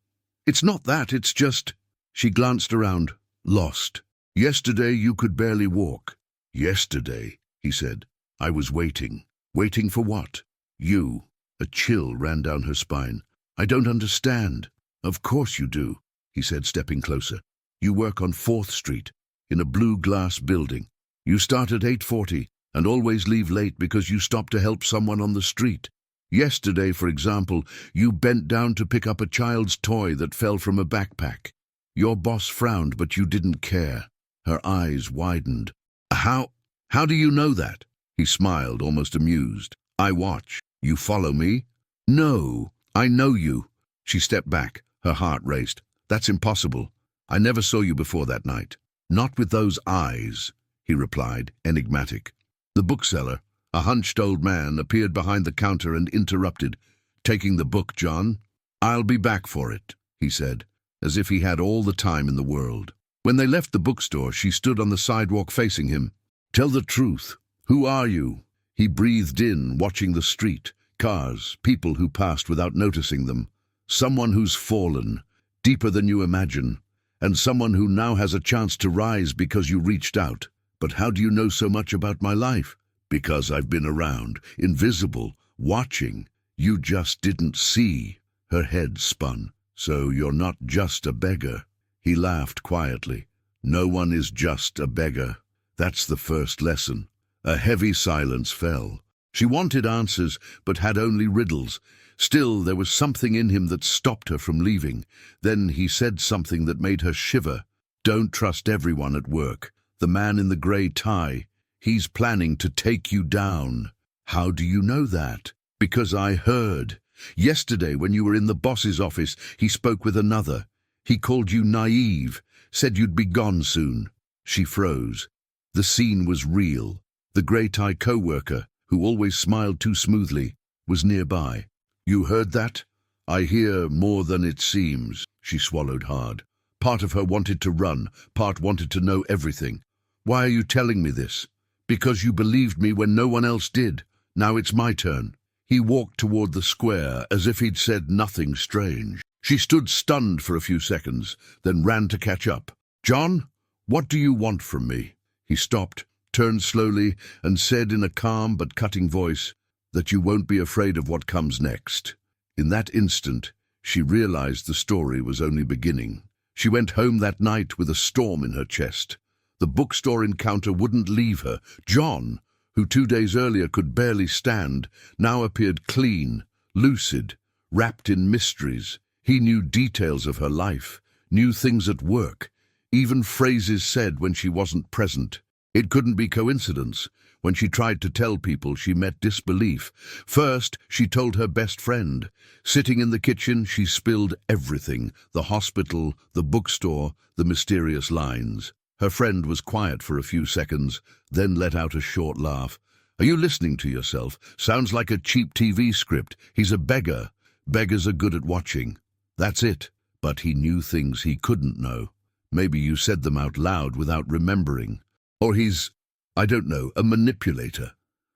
It's not that, it's just... She glanced around, lost. Yesterday you could barely walk. Yesterday, he said. I was waiting. Waiting for what? You. A chill ran down her spine. I don't understand. Of course you do, he said, stepping closer. You work on 4th Street, in a blue glass building. You start at 8:40 and always leave late because you stop to help someone on the street. Yesterday, for example, you bent down to pick up a child's toy that fell from a backpack. Your boss frowned, but you didn't care. Her eyes widened. How do you know that? He smiled, almost amused. I watch. You follow me? No, I know you. She stepped back. Her heart raced. That's impossible. I never saw you before that night. Not with those eyes, he replied, enigmatic. The bookseller, a hunched old man, appeared behind the counter and interrupted. Taking the book, John? I'll be back for it, he said, as if he had all the time in the world. When they left the bookstore, she stood on the sidewalk facing him. Tell the truth. Who are you? He breathed in, watching the street, cars, people who passed without noticing them. Someone who's fallen, deeper than you imagine, and someone who now has a chance to rise because you reached out. But how do you know so much about my life? Because I've been around, invisible, watching. You just didn't see. Her head spun. So you're not just a beggar. He laughed quietly. No one is just a beggar. That's the first lesson. A heavy silence fell. She wanted answers, but had only riddles. Still, there was something in him that stopped her from leaving. Then he said something that made her shiver. Don't trust everyone at work. The man in the grey tie, he's planning to take you down. How do you know that? Because I heard. Yesterday, when you were in the boss's office, he spoke with another. He called you naive, said you'd be gone soon. She froze. The scene was real. The grey-tie co-worker, who always smiled too smoothly, was nearby. You heard that? I hear more than it seems. She swallowed hard. Part of her wanted to run, part wanted to know everything. Why are you telling me this? Because you believed me when no one else did. Now it's my turn. He walked toward the square as if he'd said nothing strange. She stood stunned for a few seconds, then ran to catch up. John, what do you want from me? He stopped, turned slowly, and said in a calm but cutting voice, that you won't be afraid of what comes next. In that instant, she realized the story was only beginning. She went home that night with a storm in her chest. The bookstore encounter wouldn't leave her. John, who 2 days earlier could barely stand, now appeared clean, lucid, wrapped in mysteries. He knew details of her life, knew things at work, even phrases said when she wasn't present. It couldn't be coincidence. When she tried to tell people, she met disbelief. First, she told her best friend. Sitting in the kitchen, she spilled everything: the hospital, the bookstore, the mysterious lines. Her friend was quiet for a few seconds, then let out a short laugh. Are you listening to yourself? Sounds like a cheap TV script. He's a beggar. Beggars are good at watching. That's it. But he knew things he couldn't know. Maybe you said them out loud without remembering. Or he's, I don't know, a manipulator.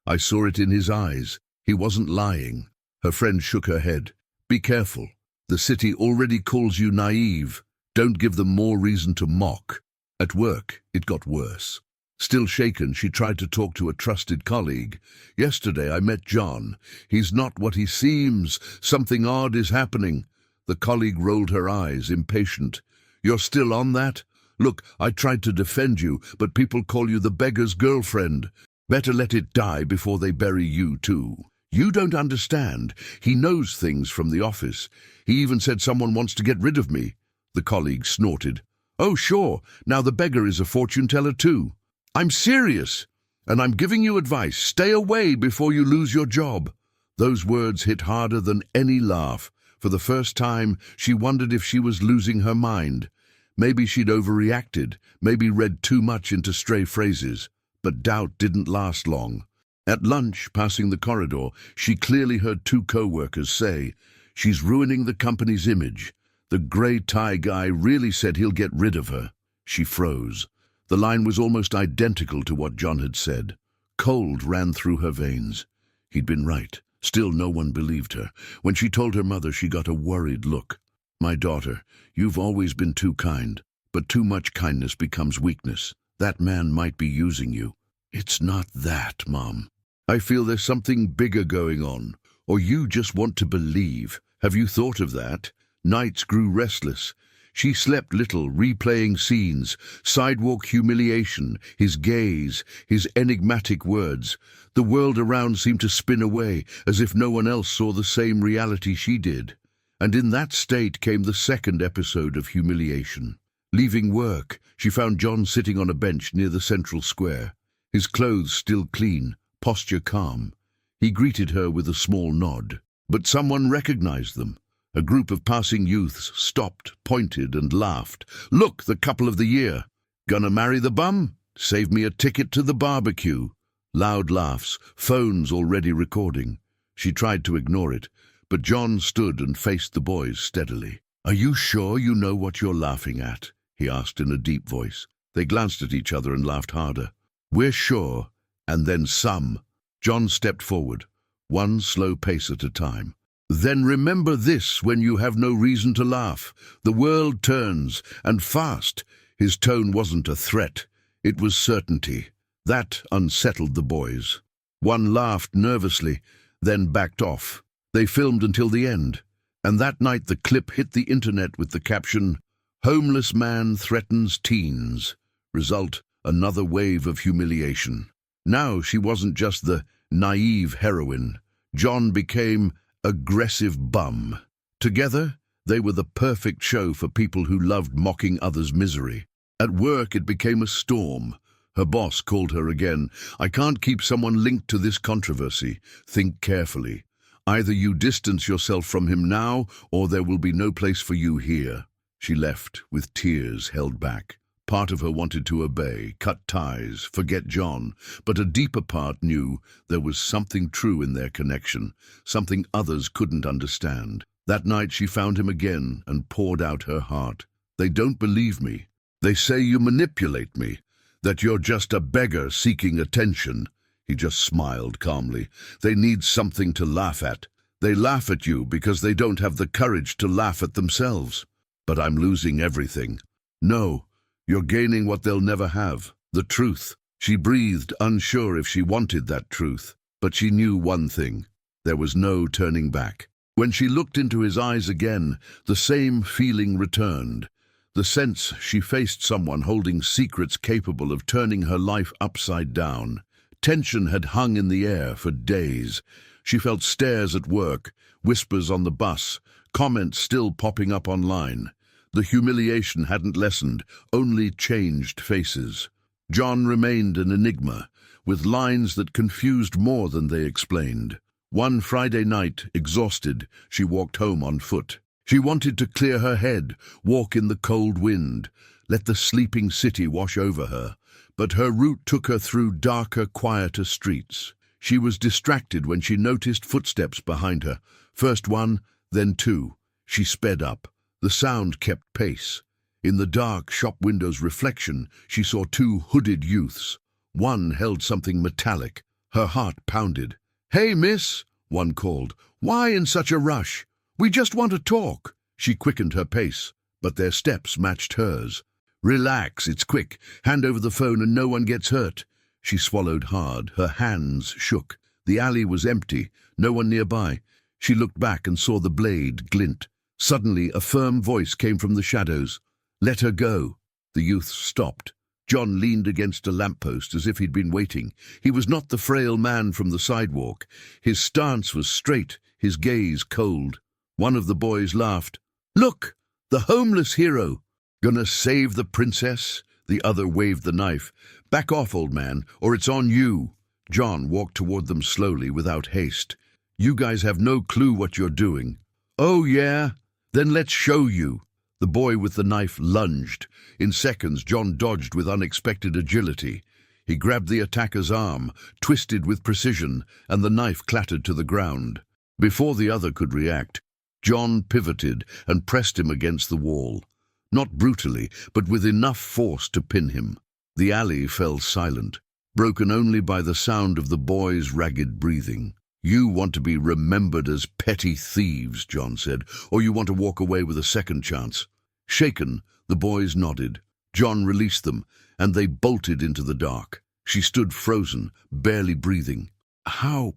I saw it in his eyes. He wasn't lying. Her friend shook her head. Be careful. The city already calls you naive. Don't give them more reason to mock. At work, it got worse. Still shaken, she tried to talk to a trusted colleague. Yesterday I met John. He's not what he seems. Something odd is happening. The colleague rolled her eyes, impatient. You're still on that? Look, I tried to defend you, but people call you the beggar's girlfriend. Better let it die before they bury you too. You don't understand. He knows things from the office. He even said someone wants to get rid of me. The colleague snorted. Oh, sure. Now the beggar is a fortune teller too. I'm serious, and I'm giving you advice. Stay away before you lose your job. Those words hit harder than any laugh. For the first time, she wondered if she was losing her mind. Maybe she'd overreacted, maybe read too much into stray phrases. But doubt didn't last long. At lunch, passing the corridor, she clearly heard 2 co-workers say, "She's ruining the company's image. The grey-tie guy really said he'll get rid of her." She froze. The line was almost identical to what John had said. Cold ran through her veins. He'd been right. Still, no one believed her. When she told her mother, she got a worried look. My daughter, you've always been too kind, but too much kindness becomes weakness. That man might be using you. It's not that, Mom. I feel there's something bigger going on. Or you just want to believe. Have you thought of that? Nights grew restless. She slept little, replaying scenes, sidewalk humiliation, his gaze, his enigmatic words. The world around seemed to spin away, as if no one else saw the same reality she did. And in that state came the second episode of humiliation. Leaving work, she found John sitting on a bench near the central square. His clothes still clean, posture calm. He greeted her with a small nod. But someone recognized them. A group of passing youths stopped, pointed, and laughed. Look, the couple of the year. Gonna marry the bum? Save me a ticket to the barbecue. Loud laughs, phones already recording. She tried to ignore it, but John stood and faced the boys steadily. Are you sure you know what you're laughing at? He asked in a deep voice. They glanced at each other and laughed harder. We're sure, and then some. John stepped forward, one slow pace at a time. Then remember this when you have no reason to laugh. The world turns, and fast. His tone wasn't a threat. It was certainty. That unsettled the boys. One laughed nervously, then backed off. They filmed until the end. And that night the clip hit the internet with the caption, "Homeless man threatens teens." Result, another wave of humiliation. Now she wasn't just the naive heroine. John became aggressive bum. Together, they were the perfect show for people who loved mocking others' misery. At work, it became a storm. Her boss called her again. I can't keep someone linked to this controversy. Think carefully. Either you distance yourself from him now, or there will be no place for you here. She left with tears held back. Part of her wanted to obey, cut ties, forget John, but a deeper part knew there was something true in their connection, something others couldn't understand. That night she found him again and poured out her heart. "They don't believe me. They say you manipulate me, that you're just a beggar seeking attention." He just smiled calmly. "They need something to laugh at. They laugh at you because they don't have the courage to laugh at themselves. But I'm losing everything." "No, you're gaining what they'll never have, the truth." She breathed, unsure if she wanted that truth, but she knew one thing: there was no turning back. When she looked into his eyes again, the same feeling returned. The sense she faced someone holding secrets capable of turning her life upside down. Tension had hung in the air for days. She felt stares at work, whispers on the bus, comments still popping up online. The humiliation hadn't lessened, only changed faces. John remained an enigma, with lines that confused more than they explained. One Friday night, exhausted, she walked home on foot. She wanted to clear her head, walk in the cold wind, let the sleeping city wash over her. But her route took her through darker, quieter streets. She was distracted when she noticed footsteps behind her. First one, then two. She sped up. The sound kept pace. In the dark shop window's reflection, she saw two hooded youths. One held something metallic. Her heart pounded. "Hey, miss," one called. "Why in such a rush? We just want to talk." She quickened her pace, but their steps matched hers. "Relax, it's quick. Hand over the phone and no one gets hurt." She swallowed hard. Her hands shook. The alley was empty, no one nearby. She looked back and saw the blade glint. Suddenly, a firm voice came from the shadows. "Let her go." The youth stopped. John leaned against a lamppost as if he'd been waiting. He was not the frail man from the sidewalk. His stance was straight, his gaze cold. One of the boys laughed. "Look, the homeless hero. Gonna save the princess?" The other waved the knife. "Back off, old man, or it's on you." John walked toward them slowly, without haste. "You guys have no clue what you're doing." "Oh, yeah? Then let's show you." The boy with the knife lunged. In seconds, John dodged with unexpected agility. He grabbed the attacker's arm, twisted with precision, and the knife clattered to the ground. Before the other could react, John pivoted and pressed him against the wall. Not brutally, but with enough force to pin him. The alley fell silent, broken only by the sound of the boy's ragged breathing. "You want to be remembered as petty thieves," John said, "or you want to walk away with a second chance." Shaken, the boys nodded. John released them, and they bolted into the dark. She stood frozen, barely breathing. How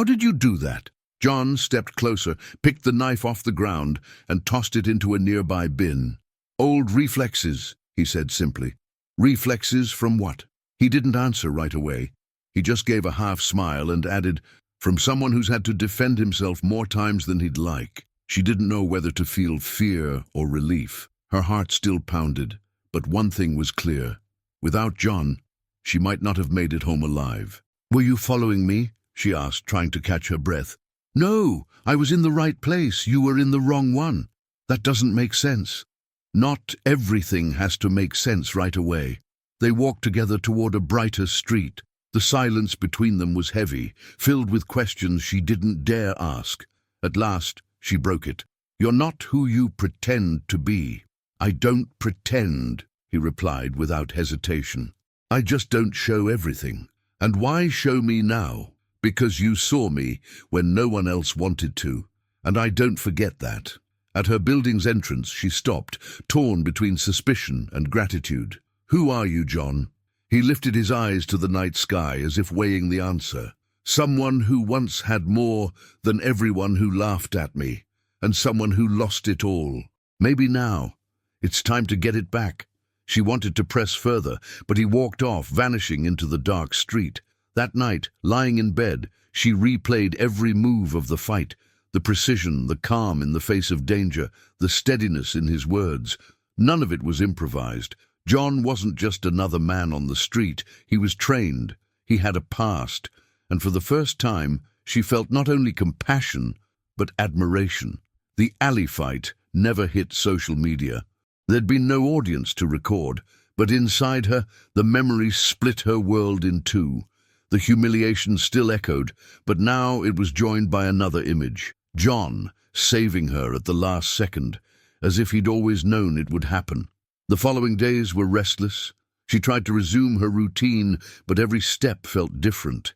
did you do that?" John stepped closer, picked the knife off the ground, and tossed it into a nearby bin. "Old reflexes," he said simply. "Reflexes from what?" He didn't answer right away. He just gave a half smile and added, "From someone who's had to defend himself more times than he'd like." She didn't know whether to feel fear or relief. Her heart still pounded, but one thing was clear. Without John, she might not have made it home alive. "Were you following me?" she asked, trying to catch her breath. "No, I was in the right place. You were in the wrong one." "That doesn't make sense." Not everything has to make sense right away. They walked together toward a brighter street. The silence between them was heavy, filled with questions she didn't dare ask. At last, she broke it. "You're not who you pretend to be." "I don't pretend," he replied without hesitation. "I just don't show everything." "And why show me now?" "Because you saw me when no one else wanted to, and I don't forget that." At her building's entrance, she stopped, torn between suspicion and gratitude. "Who are you, John?" He lifted his eyes to the night sky as if weighing the answer. "Someone who once had more than everyone who laughed at me, and someone who lost it all. Maybe now. It's time to get it back." She wanted to press further, but he walked off, vanishing into the dark street. That night, lying in bed, she replayed every move of the fight, the precision, the calm in the face of danger, the steadiness in his words. None of it was improvised. John wasn't just another man on the street. He was trained. He had a past. And for the first time, she felt not only compassion, but admiration. The alley fight never hit social media. There'd been no audience to record, but inside her, the memory split her world in two. The humiliation still echoed, but now it was joined by another image. John, saving her at the last second, as if he'd always known it would happen. The following days were restless. She tried to resume her routine, but every step felt different.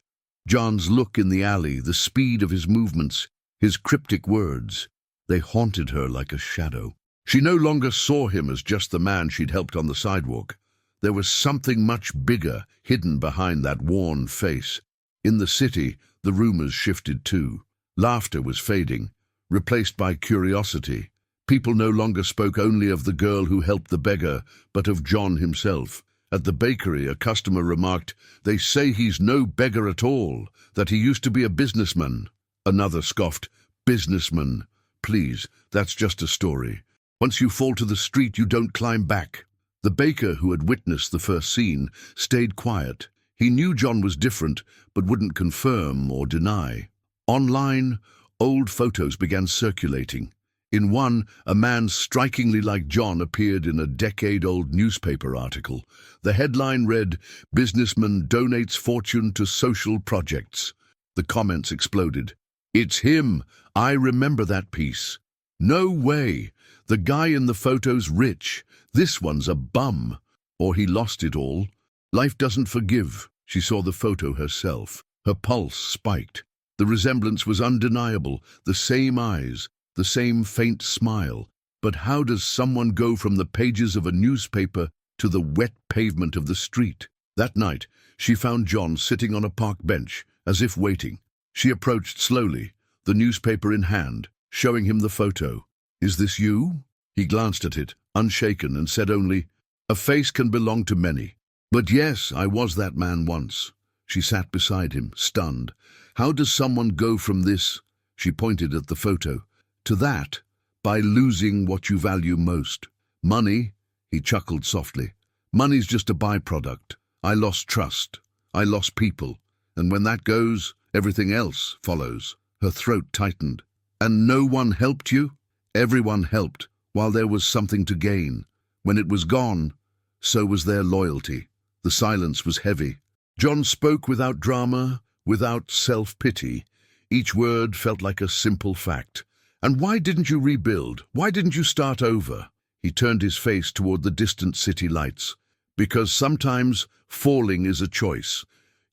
John's look in the alley, the speed of his movements, his cryptic words, they haunted her like a shadow. She no longer saw him as just the man she'd helped on the sidewalk. There was something much bigger hidden behind that worn face. In the city, the rumors shifted too. Laughter was fading, replaced by curiosity. People no longer spoke only of the girl who helped the beggar, but of John himself. At the bakery, a customer remarked, "They say he's no beggar at all, that he used to be a businessman." Another scoffed, "Businessman? Please, that's just a story. Once you fall to the street, you don't climb back." The baker, who had witnessed the first scene, stayed quiet. He knew John was different, but wouldn't confirm or deny. Online, old photos began circulating. In one, a man strikingly like John appeared in a decade-old newspaper article. The headline read, "Businessman donates fortune to social projects." The comments exploded. "It's him! I remember that piece." "No way! The guy in the photo's rich. This one's a bum. Or he lost it all." Life doesn't forgive. She saw the photo herself. Her pulse spiked. The resemblance was undeniable. The same eyes, the same faint smile. But how does someone go from the pages of a newspaper to the wet pavement of the street? That night, she found John sitting on a park bench, as if waiting. She approached slowly, the newspaper in hand, showing him the photo. "Is this you?" He glanced at it, unshaken, and said only, "A face can belong to many. But yes, I was that man once." She sat beside him, stunned. "How does someone go from this," she pointed at the photo, "to that, by losing what you value most?" "Money," he chuckled softly. "Money's just a byproduct. I lost trust. I lost people. And when that goes, everything else follows." Her throat tightened. "And no one helped you?" "Everyone helped, while there was something to gain. When it was gone, so was their loyalty." The silence was heavy. John spoke without drama, without self-pity. Each word felt like a simple fact. "And why didn't you rebuild? Why didn't you start over?" He turned his face toward the distant city lights. "Because sometimes falling is a choice.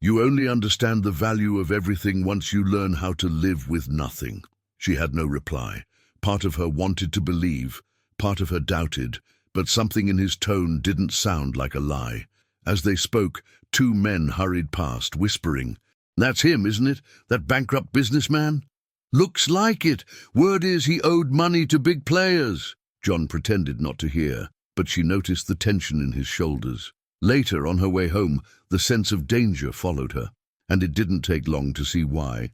You only understand the value of everything once you learn how to live with nothing." She had no reply. Part of her wanted to believe, part of her doubted, but something in his tone didn't sound like a lie. As they spoke, two men hurried past, whispering, "That's him, isn't it? That bankrupt businessman?" "Looks like it. Word is he owed money to big players." John pretended not to hear, but she noticed the tension in his shoulders. Later, on her way home, the sense of danger followed her, and it didn't take long to see why.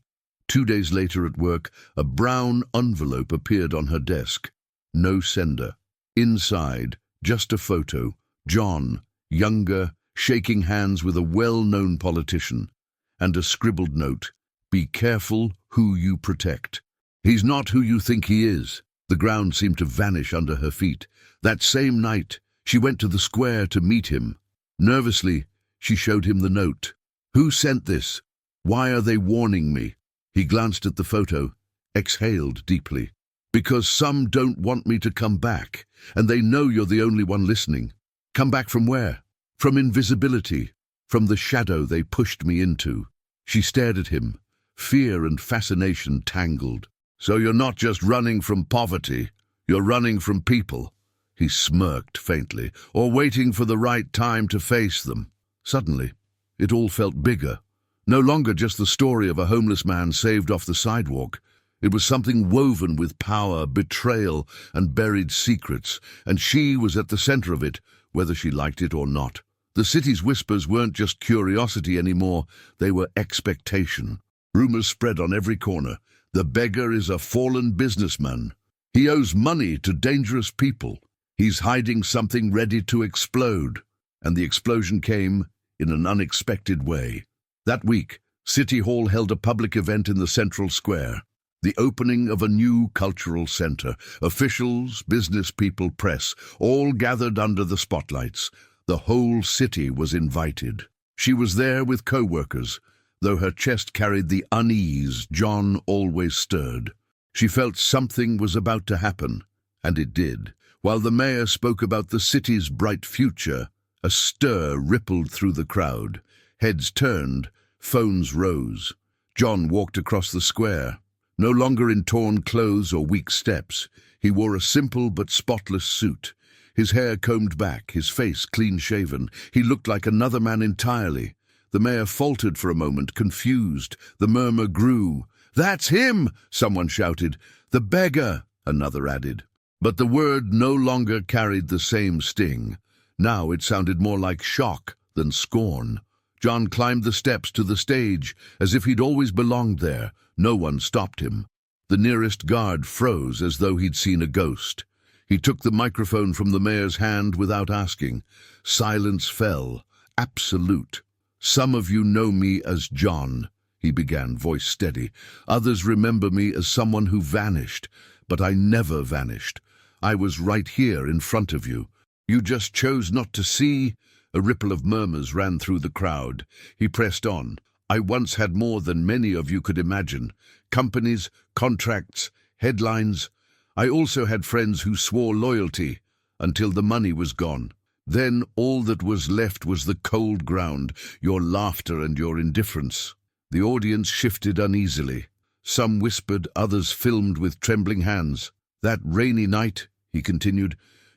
2 days later at work, a brown envelope appeared on her desk. No sender. Inside, just a photo. John, younger, shaking hands with a well-known politician. And a scribbled note, "Be careful who you protect. He's not who you think he is." The ground seemed to vanish under her feet. That same night, she went to the square to meet him. Nervously, she showed him the note. "Who sent this? Why are they warning me?" He glanced at the photo, exhaled deeply. "Because some don't want me to come back, and they know you're the only one listening." "Come back from where?" "From invisibility, from the shadow they pushed me into." She stared at him, fear and fascination tangled. "So you're not just running from poverty, you're running from people." He smirked faintly, "or waiting for the right time to face them." Suddenly, it all felt bigger. No longer just the story of a homeless man saved off the sidewalk. It was something woven with power, betrayal, and buried secrets, and she was at the center of it, whether she liked it or not. The city's whispers weren't just curiosity anymore, they were expectation. Rumors spread on every corner. The beggar is a fallen businessman. He owes money to dangerous people. He's hiding something ready to explode. And the explosion came in an unexpected way. That week, City Hall held a public event in the central square. The opening of a new cultural center. Officials, business people, press, all gathered under the spotlights. The whole city was invited. She was there with co-workers, though her chest carried the unease John always stirred. She felt something was about to happen, and it did. While the mayor spoke about the city's bright future, a stir rippled through the crowd. Heads turned, phones rose. John walked across the square. No longer in torn clothes or weak steps, he wore a simple but spotless suit. His hair combed back, his face clean-shaven. He looked like another man entirely. The mayor faltered for a moment, confused. The murmur grew. "That's him!" someone shouted. "The beggar!" another added. But the word no longer carried the same sting. Now it sounded more like shock than scorn. John climbed the steps to the stage, as if he'd always belonged there. No one stopped him. The nearest guard froze as though he'd seen a ghost. He took the microphone from the mayor's hand without asking. Silence fell, absolute. "Some of you know me as John," he began, voice steady. "Others remember me as someone who vanished, but I never vanished. I was right here in front of you. You just chose not to see." A ripple of murmurs ran through the crowd. He pressed on. "I once had more than many of you could imagine. Companies, contracts, headlines. I also had friends who swore loyalty until the money was gone. Then all that was left was the cold ground, your laughter and your indifference." The audience shifted uneasily. Some whispered, others filmed with trembling hands. "That rainy night," he continued,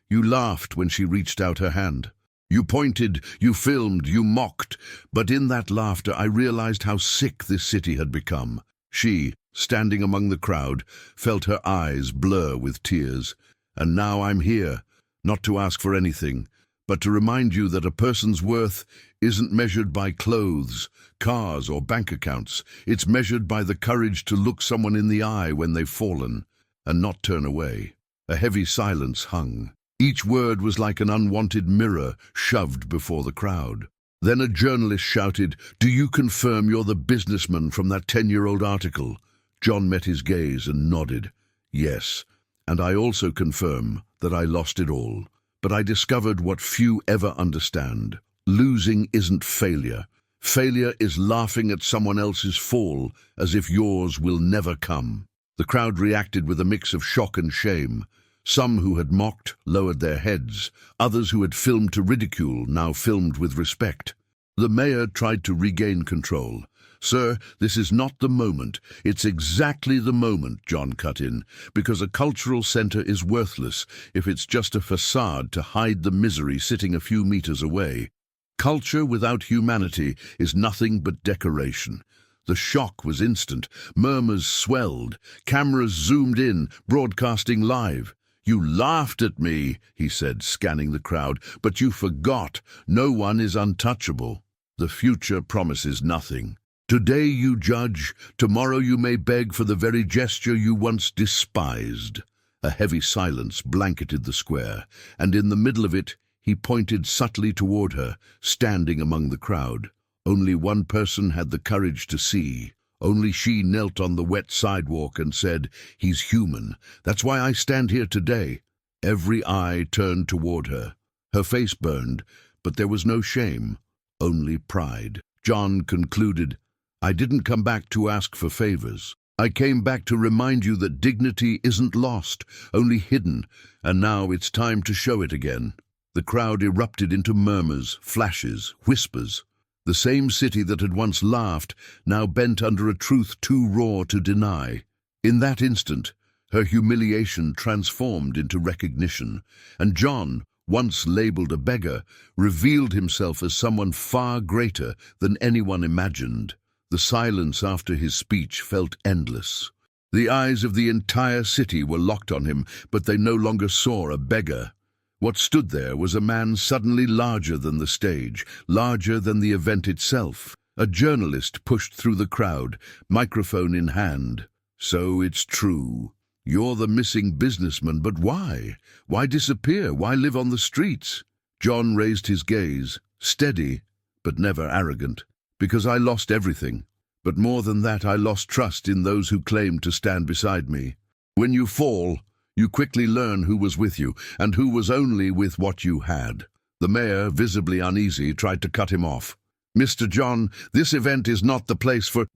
"you laughed when she reached out her hand. You pointed, you filmed, you mocked, but in that laughter I realized how sick this city had become." She, standing among the crowd, felt her eyes blur with tears. "And now I'm here, not to ask for anything, but to remind you that a person's worth isn't measured by clothes, cars, or bank accounts. It's measured by the courage to look someone in the eye when they've fallen, and not turn away." A heavy silence hung. Each word was like an unwanted mirror shoved before the crowd. Then a journalist shouted, "Do you confirm you're the businessman from that 10-year-old article?" John met his gaze and nodded. "Yes, and I also confirm that I lost it all. But I discovered what few ever understand. Losing isn't failure. Failure is laughing at someone else's fall as if yours will never come." The crowd reacted with a mix of shock and shame. Some who had mocked lowered their heads. Others who had filmed to ridicule now filmed with respect. The mayor tried to regain control. "Sir, this is not the moment. It's exactly the moment," John cut in, "because a cultural center is worthless if it's just a facade to hide the misery sitting a few meters away. Culture without humanity is nothing but decoration." The shock was instant. Murmurs swelled. Cameras zoomed in, broadcasting live. "You laughed at me," he said, scanning the crowd, "but you forgot. No one is untouchable. The future promises nothing. Today you judge, tomorrow you may beg for the very gesture you once despised." A heavy silence blanketed the square, and in the middle of it he pointed subtly toward her, standing among the crowd. Only one person had the courage to see. Only she knelt on the wet sidewalk and said, "He's human. That's why I stand here today." Every eye turned toward her. Her face burned, but there was no shame, only pride. John concluded, "I didn't come back to ask for favors. I came back to remind you that dignity isn't lost, only hidden, and now it's time to show it again." The crowd erupted into murmurs, flashes, whispers. The same city that had once laughed now bent under a truth too raw to deny. In that instant, her humiliation transformed into recognition, and John, once labeled a beggar, revealed himself as someone far greater than anyone imagined. The silence after his speech felt endless. The eyes of the entire city were locked on him, but they no longer saw a beggar. What stood there was a man suddenly larger than the stage, larger than the event itself. A journalist pushed through the crowd, microphone in hand. "So it's true. You're the missing businessman, but why? Why disappear? Why live on the streets?" John raised his gaze, steady, but never arrogant. "Because I lost everything. But more than that, I lost trust in those who claimed to stand beside me. When you fall, you quickly learn who was with you, and who was only with what you had. The mayor, visibly uneasy, tried to cut him off. "Mr. John, this event is not the place for—"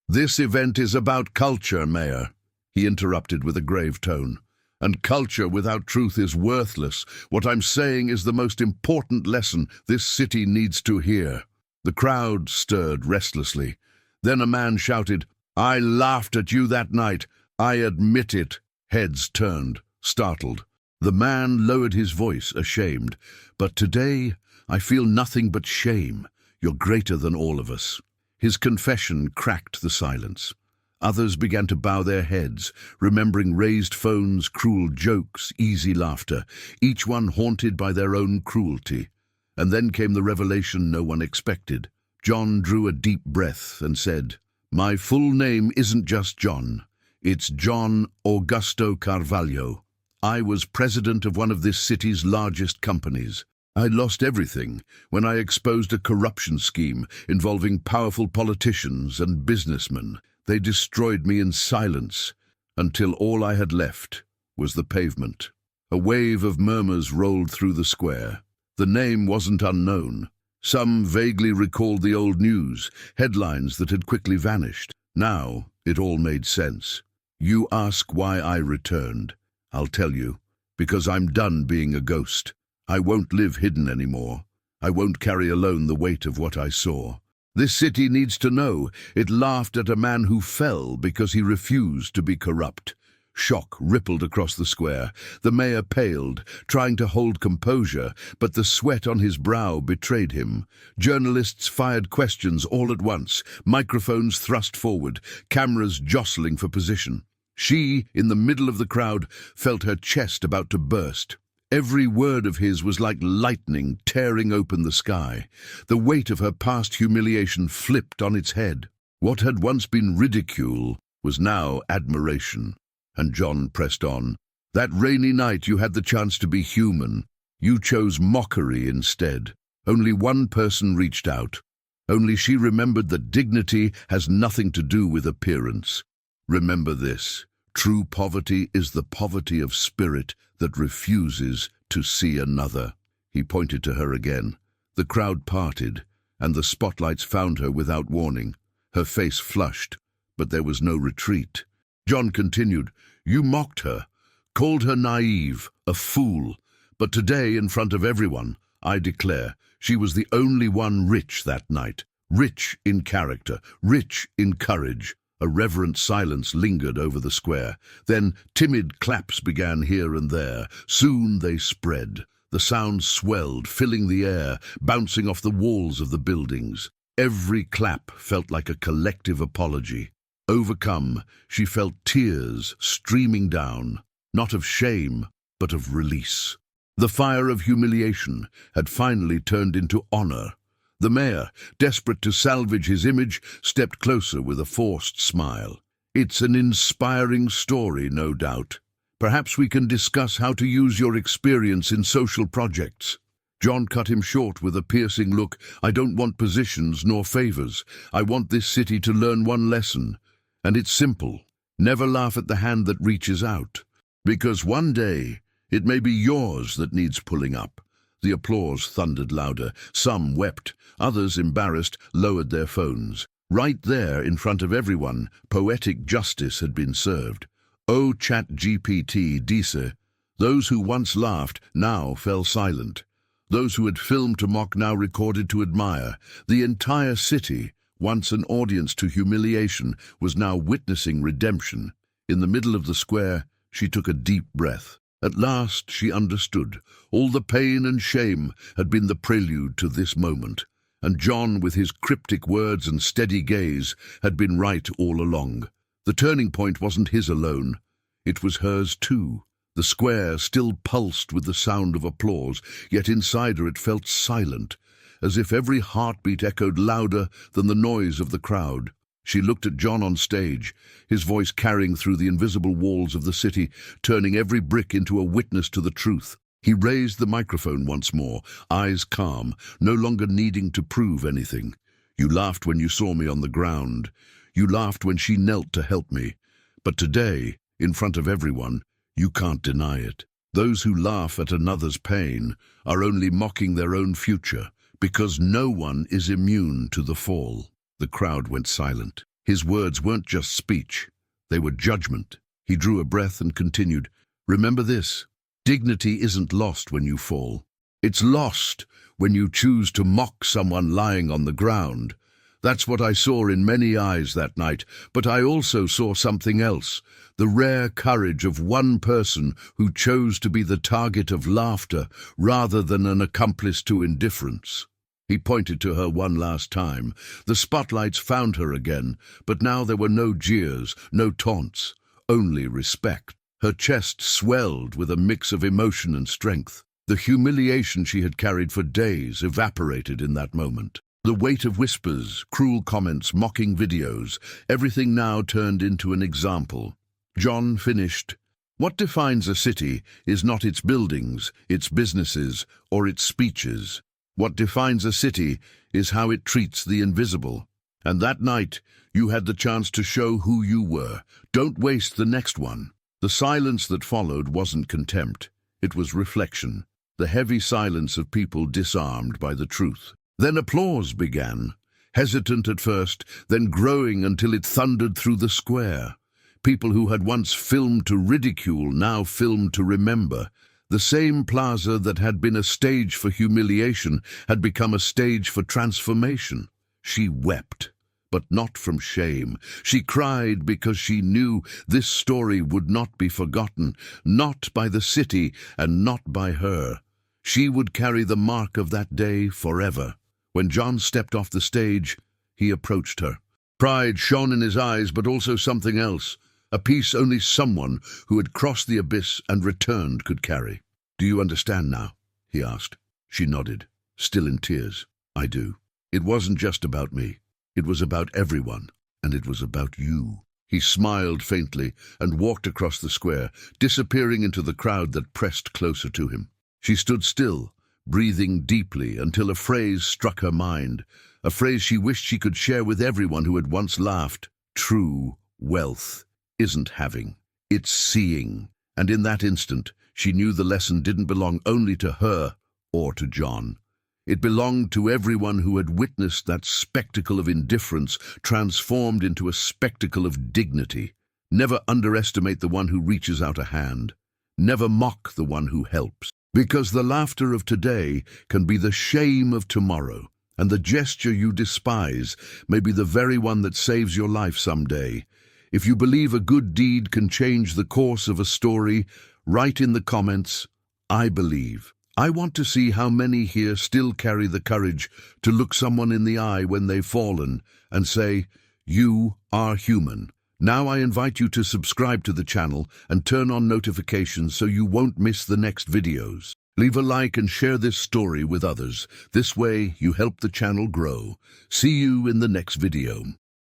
"This event is about culture, Mayor," he interrupted with a grave tone. "And culture without truth is worthless. What I'm saying is the most important lesson this city needs to hear." The crowd stirred restlessly. Then a man shouted, "I laughed at you that night. I admit it." Heads turned, startled. The man lowered his voice, ashamed. "But today, I feel nothing but shame. You're greater than all of us." His confession cracked the silence. Others began to bow their heads, remembering raised phones, cruel jokes, easy laughter, each one haunted by their own cruelty. And then came the revelation no one expected. John drew a deep breath and said, "My full name isn't just John. It's John Augusto Carvalho. I was president of one of this city's largest companies. I lost everything when I exposed a corruption scheme involving powerful politicians and businessmen. They destroyed me in silence until all I had left was the pavement." A wave of murmurs rolled through the square. The name wasn't unknown. Some vaguely recalled the old news, headlines that had quickly vanished. Now it all made sense. "You ask why I returned. I'll tell you. Because I'm done being a ghost. I won't live hidden anymore. I won't carry alone the weight of what I saw. This city needs to know it laughed at a man who fell because he refused to be corrupt." Shock rippled across the square. The mayor paled, trying to hold composure, but the sweat on his brow betrayed him. Journalists fired questions all at once, microphones thrust forward, cameras jostling for position. She, in the middle of the crowd, felt her chest about to burst. Every word of his was like lightning tearing open the sky. The weight of her past humiliation flipped on its head. What had once been ridicule was now admiration. And John pressed on. "That rainy night you had the chance to be human. You chose mockery instead. Only one person reached out. Only she remembered that dignity has nothing to do with appearance. Remember this. True poverty is the poverty of spirit that refuses to see another." He pointed to her again. The crowd parted, and the spotlights found her without warning. Her face flushed, but there was no retreat. John continued, "You mocked her, called her naive, a fool. But today, in front of everyone, I declare she was the only one rich that night. Rich in character, rich in courage." A reverent silence lingered over the square. Then timid claps began here and there. Soon they spread. The sound swelled, filling the air, bouncing off the walls of the buildings. Every clap felt like a collective apology. Overcome, she felt tears streaming down, not of shame, but of release. The fire of humiliation had finally turned into honor. The mayor, desperate to salvage his image, stepped closer with a forced smile. "It's an inspiring story, no doubt. Perhaps we can discuss how to use your experience in social projects." John cut him short with a piercing look. "I don't want positions nor favors. I want this city to learn one lesson. And it's simple. Never laugh at the hand that reaches out. Because one day, it may be yours that needs pulling up." The applause thundered louder. Some wept. Others, embarrassed, lowered their phones. Right there, in front of everyone, poetic justice had been served. Oh, ChatGPT, Disa. Those who once laughed now fell silent. Those who had filmed to mock now recorded to admire. The entire city, once an audience to humiliation, was now witnessing redemption. In the middle of the square, she took a deep breath. At last she understood. All the pain and shame had been the prelude to this moment. And John, with his cryptic words and steady gaze, had been right all along. The turning point wasn't his alone. It was hers too. The square still pulsed with the sound of applause, yet inside her it felt silent, as if every heartbeat echoed louder than the noise of the crowd. She looked at John on stage, his voice carrying through the invisible walls of the city, turning every brick into a witness to the truth. He raised the microphone once more, eyes calm, no longer needing to prove anything. "You laughed when you saw me on the ground. You laughed when she knelt to help me. But today, in front of everyone, you can't deny it. Those who laugh at another's pain are only mocking their own future, because no one is immune to the fall." The crowd went silent. His words weren't just speech, they were judgment. He drew a breath and continued, "Remember this, dignity isn't lost when you fall. It's lost when you choose to mock someone lying on the ground. That's what I saw in many eyes that night, but I also saw something else, the rare courage of one person who chose to be the target of laughter rather than an accomplice to indifference." He pointed to her one last time. The spotlights found her again, but now there were no jeers, no taunts, only respect. Her chest swelled with a mix of emotion and strength. The humiliation she had carried for days evaporated in that moment. The weight of whispers, cruel comments, mocking videos, everything now turned into an example. John finished, "What defines a city is not its buildings, its businesses, or its speeches. What defines a city is how it treats the invisible. And that night, you had the chance to show who you were. Don't waste the next one." The silence that followed wasn't contempt. It was reflection. The heavy silence of people disarmed by the truth. Then applause began, hesitant at first, then growing until it thundered through the square. People who had once filmed to ridicule now filmed to remember. The same plaza that had been a stage for humiliation had become a stage for transformation. She wept, but not from shame. She cried because she knew this story would not be forgotten, not by the city and not by her. She would carry the mark of that day forever. When John stepped off the stage, he approached her. Pride shone in his eyes, but also something else. A peace only someone who had crossed the abyss and returned could carry. "Do you understand now?" he asked. She nodded, still in tears. "I do. It wasn't just about me. It was about everyone, and it was about you." He smiled faintly and walked across the square, disappearing into the crowd that pressed closer to him. She stood still, breathing deeply until a phrase struck her mind, a phrase she wished she could share with everyone who had once laughed. "True wealth isn't having, it's seeing." And in that instant, she knew the lesson didn't belong only to her or to John. It belonged to everyone who had witnessed that spectacle of indifference transformed into a spectacle of dignity. Never underestimate the one who reaches out a hand. Never mock the one who helps. Because the laughter of today can be the shame of tomorrow, and the gesture you despise may be the very one that saves your life someday. If you believe a good deed can change the course of a story, write in the comments, "I believe." I want to see how many here still carry the courage to look someone in the eye when they've fallen and say, "You are human." Now I invite you to subscribe to the channel and turn on notifications so you won't miss the next videos. Leave a like and share this story with others. This way you help the channel grow. See you in the next video.